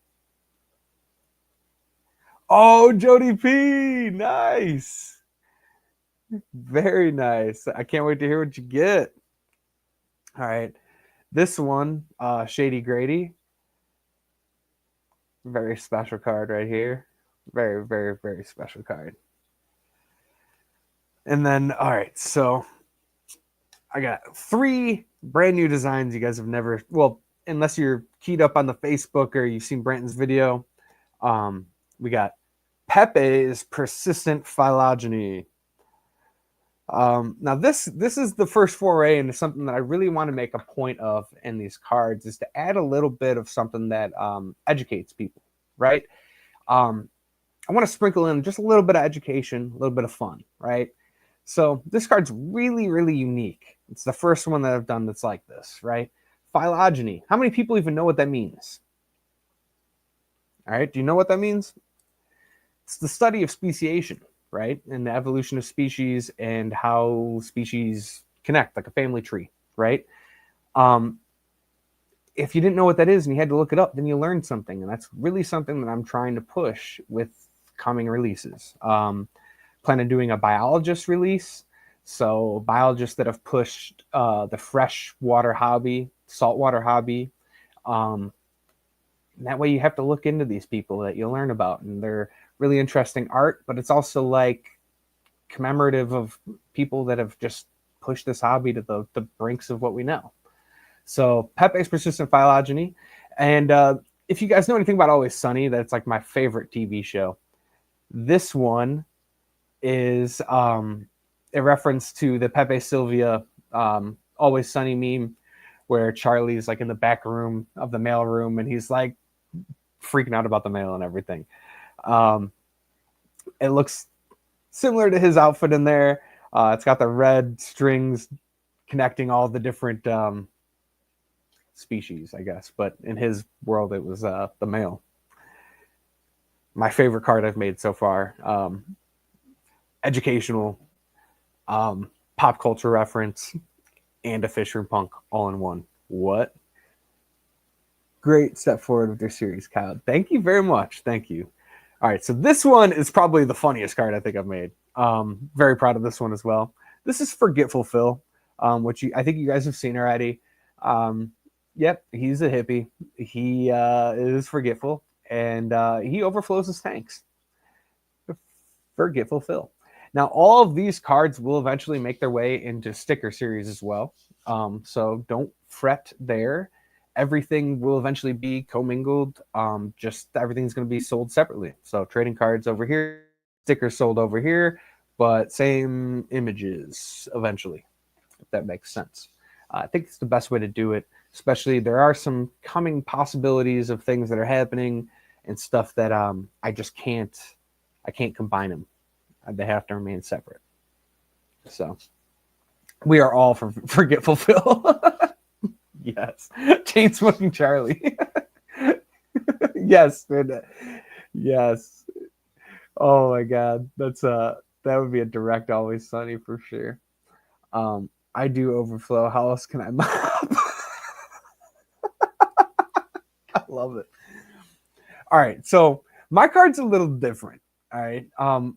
Oh, Jody P, nice. Very nice. I can't wait to hear what you get. All right, this one, Shady Grady. Very special card right here. Very, very, very special card. And then, all right, so I got 3 brand new designs you guys have never, well, unless you're keyed up on the Facebook or you've seen Branton's video. We got Pepe's Persistent Phylogeny. Now this is the first foray into something that I really want to make a point of in these cards, is to add a little bit of something that educates people, right? I want to sprinkle in just a little bit of education, a little bit of fun, right? So this card's really, really unique. It's the first one that I've done that's like this, right? Phylogeny. How many people even know what that means? All right, do you know what that means? It's the study of speciation, right? And the evolution of species and how species connect, like a family tree, right? If you didn't know what that is and you had to look it up, then you learned something. And that's really something that I'm trying to push with coming releases. Plan on doing a biologist release. So biologists that have pushed the freshwater hobby, saltwater hobby. That way you have to look into these people that you learn about, and they're really interesting art, but it's also like commemorative of people that have just pushed this hobby to the brinks of what we know. So Pepe's Persistent Phylogeny. And if you guys know anything about Always Sunny, that's like my favorite TV show. This one is a reference to the Pepe Sylvia Always Sunny meme, where Charlie's like in the back room of the mail room and he's like freaking out about the mail and everything. It looks similar to his outfit in there. It's got the red strings connecting all the different species, I guess. But in his world, it was the mail. My favorite card I've made so far. Educational, pop culture reference, and a Fisher and Punk all in one. What? Great step forward with your series, Kyle. Thank you very much. Thank you. All right, so this one is probably the funniest card I think I've made. Very proud of this one as well. This is Forgetful Phil, which I think you guys have seen already. Yep, he's a hippie. He is forgetful, and he overflows his tanks. Forgetful Phil. Now, all of these cards will eventually make their way into sticker series as well. So don't fret there. Everything will eventually be commingled. Just everything's going to be sold separately. So trading cards over here, stickers sold over here, but same images eventually, if that makes sense. I think it's the best way to do it. Especially there are some coming possibilities of things that are happening and stuff that I can't combine them. They have to remain separate. So we are all for Forgetful Phil. Yes. Chain Smoking Charlie. Yes. Yes. Oh my God. That would be a direct Always Sunny for sure. I do overflow. How else can I mop? Love it. All right, so my card's a little different. All right,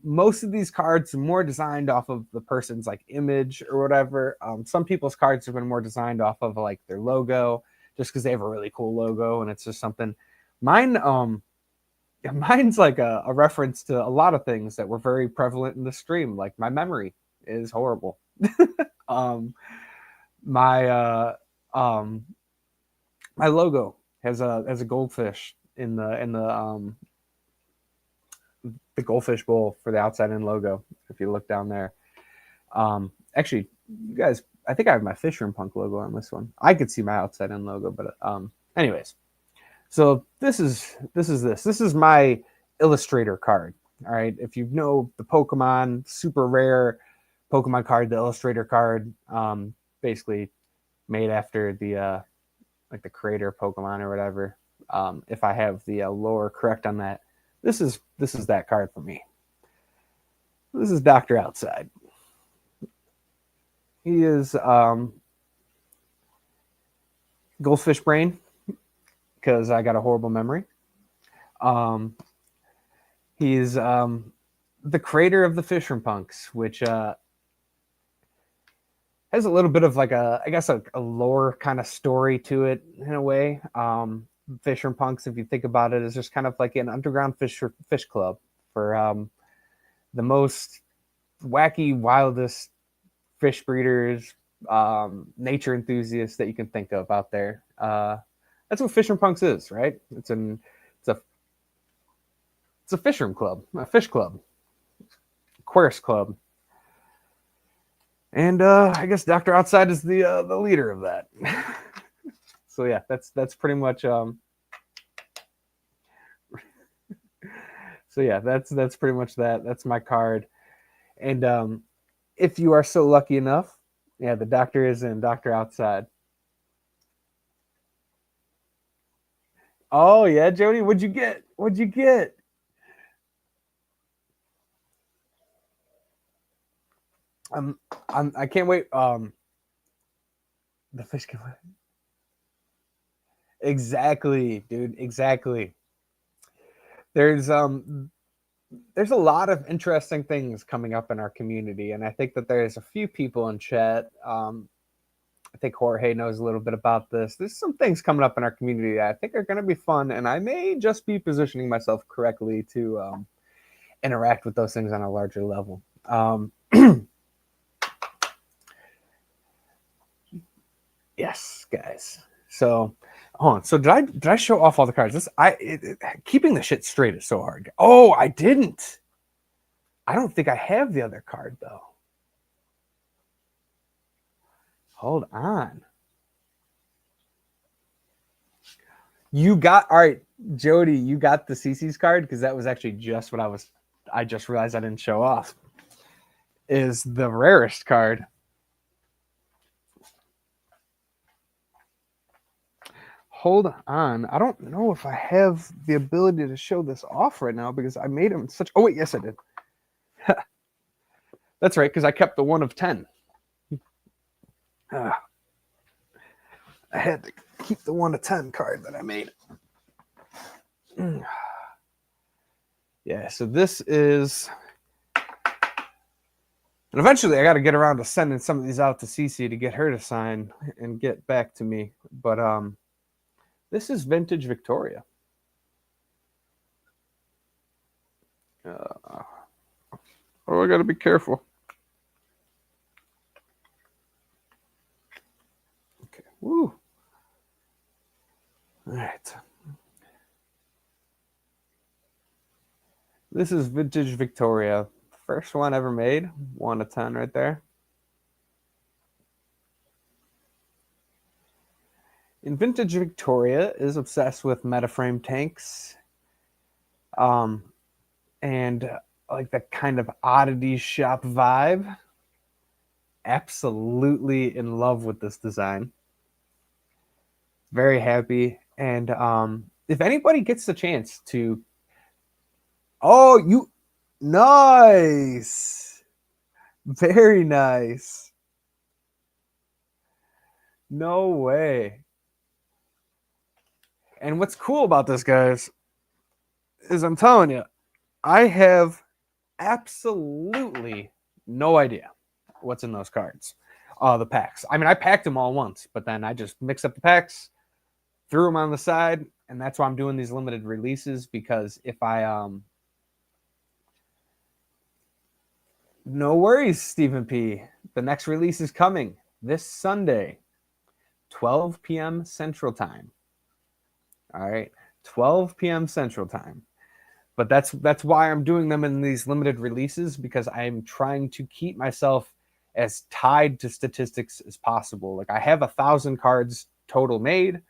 most of these cards are more designed off of the person's like image or whatever. Some people's cards have been more designed off of like their logo, just because they have a really cool logo and it's just something. Mine, mine's like a reference to a lot of things that were very prevalent in the stream. Like my memory is horrible. um, my my logo has a goldfish in the goldfish bowl for the outside in logo. If you look down there, actually, you guys, I think I have my Fisher and Punk logo on this one. I could see my outside in logo, but anyways, so this is my illustrator card. All right, if you know the Pokemon super rare Pokemon card, the illustrator card, basically made after the like the creator of Pokemon or whatever. If I have the lore correct on that, this is that card for me. This is Dr. Outside. He is Goldfish Brain because I got a horrible memory. He's the creator of the Fisher and Punks, which has a little bit of like I guess a lore kind of story to it in a way. Fisher and Punks, if you think about it, is just kind of like an underground fish club for the most wacky, wildest fish breeders, nature enthusiasts that you can think of out there. That's what Fisher and Punks is, right? It's a fisherman club, a fish club, Aquarius club, and I guess Dr. Outside is the leader of that. So yeah, that's pretty much. So yeah, that's pretty much that. That's my card, and if you are so lucky enough, yeah, the doctor is in Dr. Outside. Oh yeah, Jody, what'd you get? What'd you get? I can't wait. The fish can. Exactly, dude. Exactly. There's there's a lot of interesting things coming up in our community, and I think that there's a few people in chat. I think Jorge knows a little bit about this. There's some things coming up in our community that I think are going to be fun, and I may just be positioning myself correctly to interact with those things on a larger level. Yes, guys. So, hold on. So did I show off all the cards? Keeping the shit straight is so hard. Oh, I didn't. I don't think I have the other card though. Hold on. You got all right, Jody. You got the CC's card because that was actually just what I just realized I didn't show off. Is the rarest card. Hold on. I don't know if I have the ability to show this off right now because I made him such. Oh wait, yes I did. That's right, because I kept the 1 of 10. I had to keep the 1 of 10 card that I made. Yeah, so this is. And eventually I got to get around to sending some of these out to Cece to get her to sign and get back to me. But this is Vintage Victoria. Oh, I got to be careful. Okay. Woo. All right. This is Vintage Victoria. First one ever made. 1 of 10 right there. And Vintage Victoria is obsessed with Metaframe tanks. And like that kind of oddity shop vibe. Absolutely in love with this design. Very happy. And if anybody gets the chance to. Oh, you. Nice. Very nice. No way. And what's cool about this, guys, is I'm telling you, I have absolutely no idea what's in those cards. The packs. I mean, I packed them all once, but then I just mixed up the packs, threw them on the side, and that's why I'm doing these limited releases, because if I no worries, Stephen P. The next release is coming this Sunday, 12 p.m. Central Time. All right, 12 p.m. Central Time. But that's why I'm doing them in these limited releases, because I'm trying to keep myself as tied to statistics as possible. Like, I have 1,000 cards total made.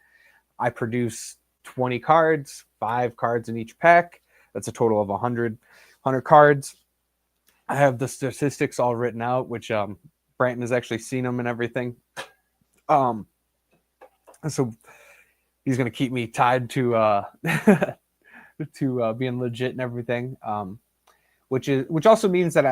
I produce 20 cards, 5 cards in each pack. That's a total of 100 cards. I have the statistics all written out, which Branton has actually seen them and everything. So he's going to keep me tied to to being legit and everything, which also means that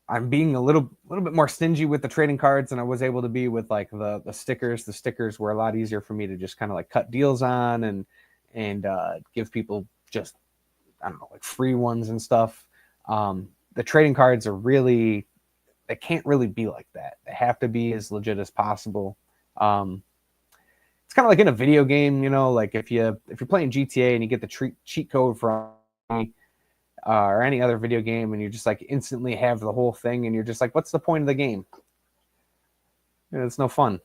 I'm being a little bit more stingy with the trading cards than I was able to be with like the stickers. The stickers were a lot easier for me to just kind of like cut deals on and give people just, I don't know, like free ones and stuff. The trading cards are really, they can't really be like that. They have to be as legit as possible. It's kind of like in a video game, you know, like if you're playing GTA and you get the cheat code from or any other video game, and you just like instantly have the whole thing, and you're just like, what's the point of the game? It's no fun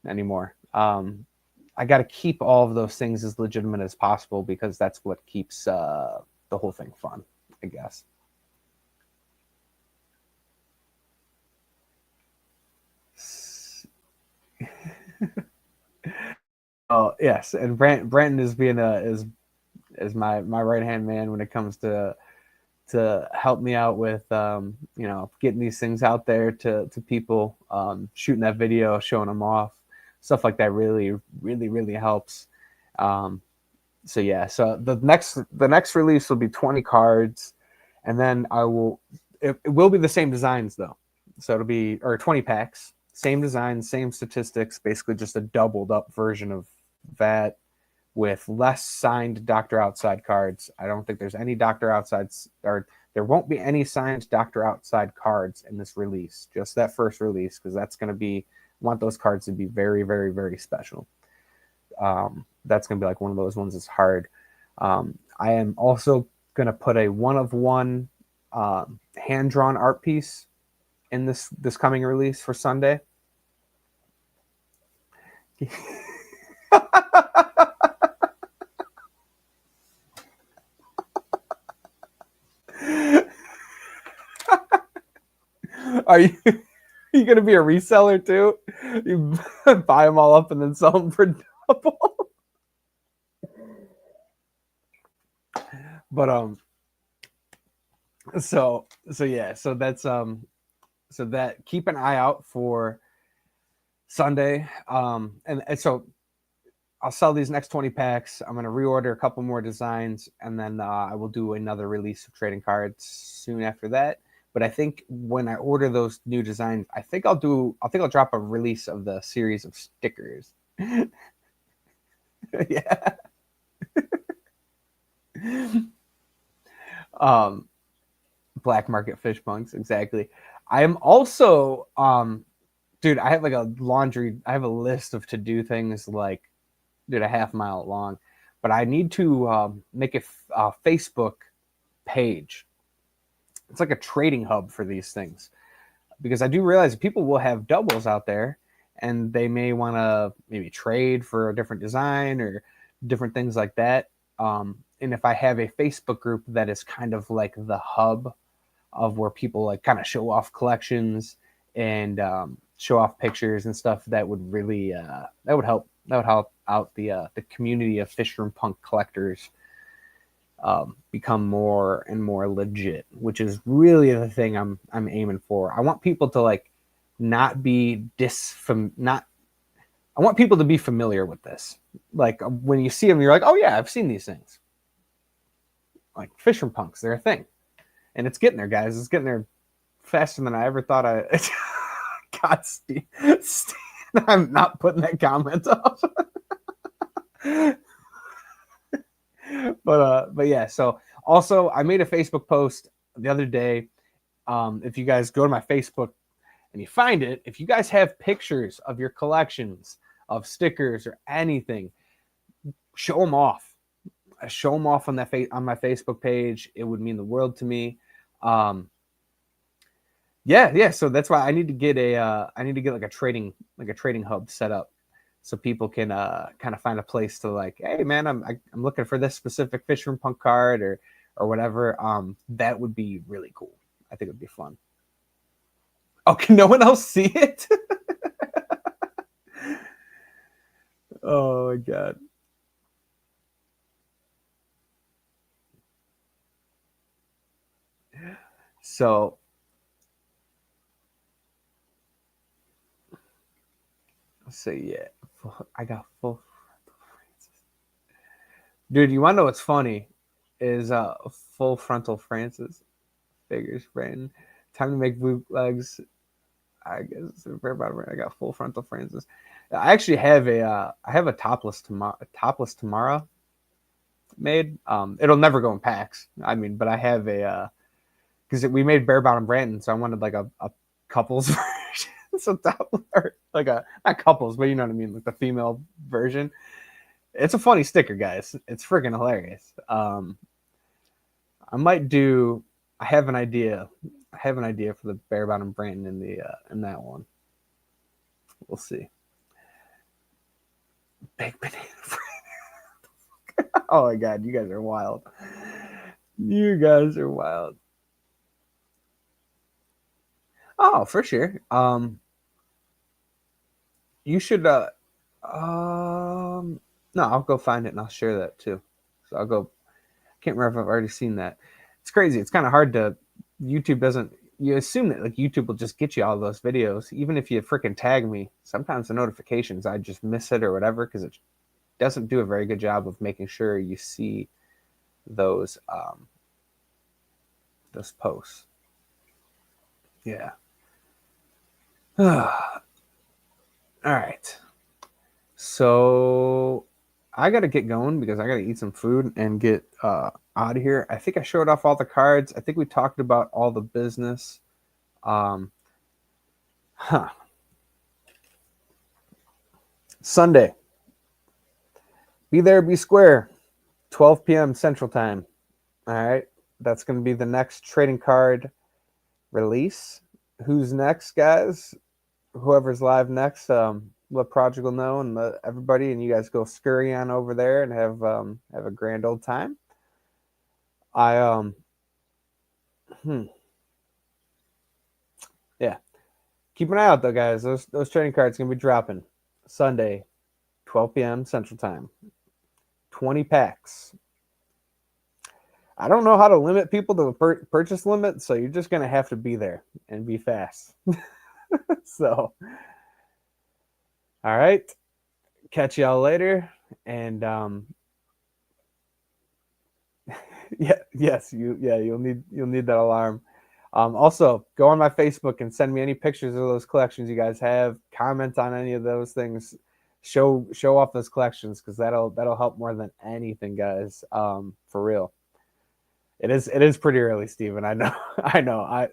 anymore. I got to keep all of those things as legitimate as possible, because that's what keeps the whole thing fun, I guess. Oh yes, and Brandon is being is my right hand man when it comes to help me out with you know, getting these things out there to people, shooting that video, showing them off, stuff like that really helps. So yeah, so the next release will be 20 cards, and then it will be the same designs though, so it'll be, or 20 packs, same designs, same statistics, basically just a doubled up version of that, with less signed Dr. Outside cards. I don't think there's any Dr. Outsides, or there won't be any signed Dr. Outside cards in this release, just that first release, because that's going to be, want those cards to be very special. That's going to be like one of those ones that's hard. I am also going to put a one-of-one hand-drawn art piece in this coming release for Sunday. Are you going to be a reseller too? You buy them all up and then sell them for double? But so yeah, so that's so that, keep an eye out for Sunday. And so I'll sell these next 20 packs. I'm going to reorder a couple more designs, and then I will do another release of trading cards soon after that. But I think when I order those new designs, I think I'll drop a release of the series of stickers. Yeah. Black market fish punks, exactly. I am also dude, I have like a list of to-do things, like, dude, a half-mile long. But I need to make a Facebook page. It's like a trading hub for these things, because I do realize people will have doubles out there, and they may want to maybe trade for a different design or different things like that. And if I have a Facebook group that is kind of like the hub of where people like kind of show off collections and show off pictures and stuff, that would really that would help out the community of Fisher and Punk collectors become more and more legit, which is really the thing I'm aiming for. I want people to like not be I want people to be familiar with this. Like when you see them, you're like, oh yeah, I've seen these things. Like Fisher and Punks, they're a thing, and it's getting there, guys. It's getting there faster than I ever thought. God, Steve, I'm not putting that comment up. But yeah. So also, I made a Facebook post the other day. If you guys go to my Facebook and you find it, if you guys have pictures of your collections of stickers or anything, show them off. Show them off on on my Facebook page. It would mean the world to me. Yeah. So that's why I need to get like a trading hub set up, so people can kind of find a place to like, hey man, I'm looking for this specific Fisherman Punk card or whatever. That would be really cool. I think it would be fun. Oh, can no one else see it? Oh my god. So let's see. Yeah, I got full. Dude, you want to know what's funny? Is full frontal Francis figures, Brandon. Time to make bootlegs. I guess it's very about right. I got full frontal Francis. I actually have a topless Tamara made. It'll never go in packs. I mean, but I have a because we made bare bottom Brandon, so I wanted like a couples version. So or like a not couples, but you know what I mean, like the female version. It's a funny sticker, guys. It's freaking hilarious. I might do. I have an idea. I have an idea for the bare bottom Brandon in that one. We'll see. Big banana. Oh my god, you guys are wild. You guys are wild. Oh, for sure. You should. No, I'll go find it and I'll share that too. So I'll go. Can't remember if I've already seen that. It's crazy. It's kind of hard to. YouTube doesn't. You assume that like YouTube will just get you all those videos, even if you freaking tag me. Sometimes the notifications I just miss it or whatever because it doesn't do a very good job of making sure you see those posts. Yeah. All right. So I got to get going because I got to eat some food and get out of here. I think I showed off all the cards. I think we talked about all the business. Huh. Sunday. Be there, be square. 12 p.m. Central Time. All right. That's going to be the next trading card release. Who's next, guys? Whoever's live next, let Project will know and let everybody, and you guys go scurry on over there and have a grand old time. I yeah. Keep an eye out though, guys. Those trading cards gonna be dropping Sunday, 12 p.m. Central Time. 20 packs. I don't know how to limit people to a purchase limit, so you're just gonna have to be there and be fast. So, all right. Catch y'all later, and you'll need that alarm. Also, go on my Facebook and send me any pictures of those collections you guys have. Comment on any of those things. Show off those collections because that'll help more than anything, guys. For real. It is pretty early, Steven. I know. I know.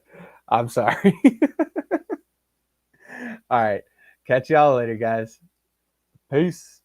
I'm sorry. All right. Catch y'all later, guys. Peace.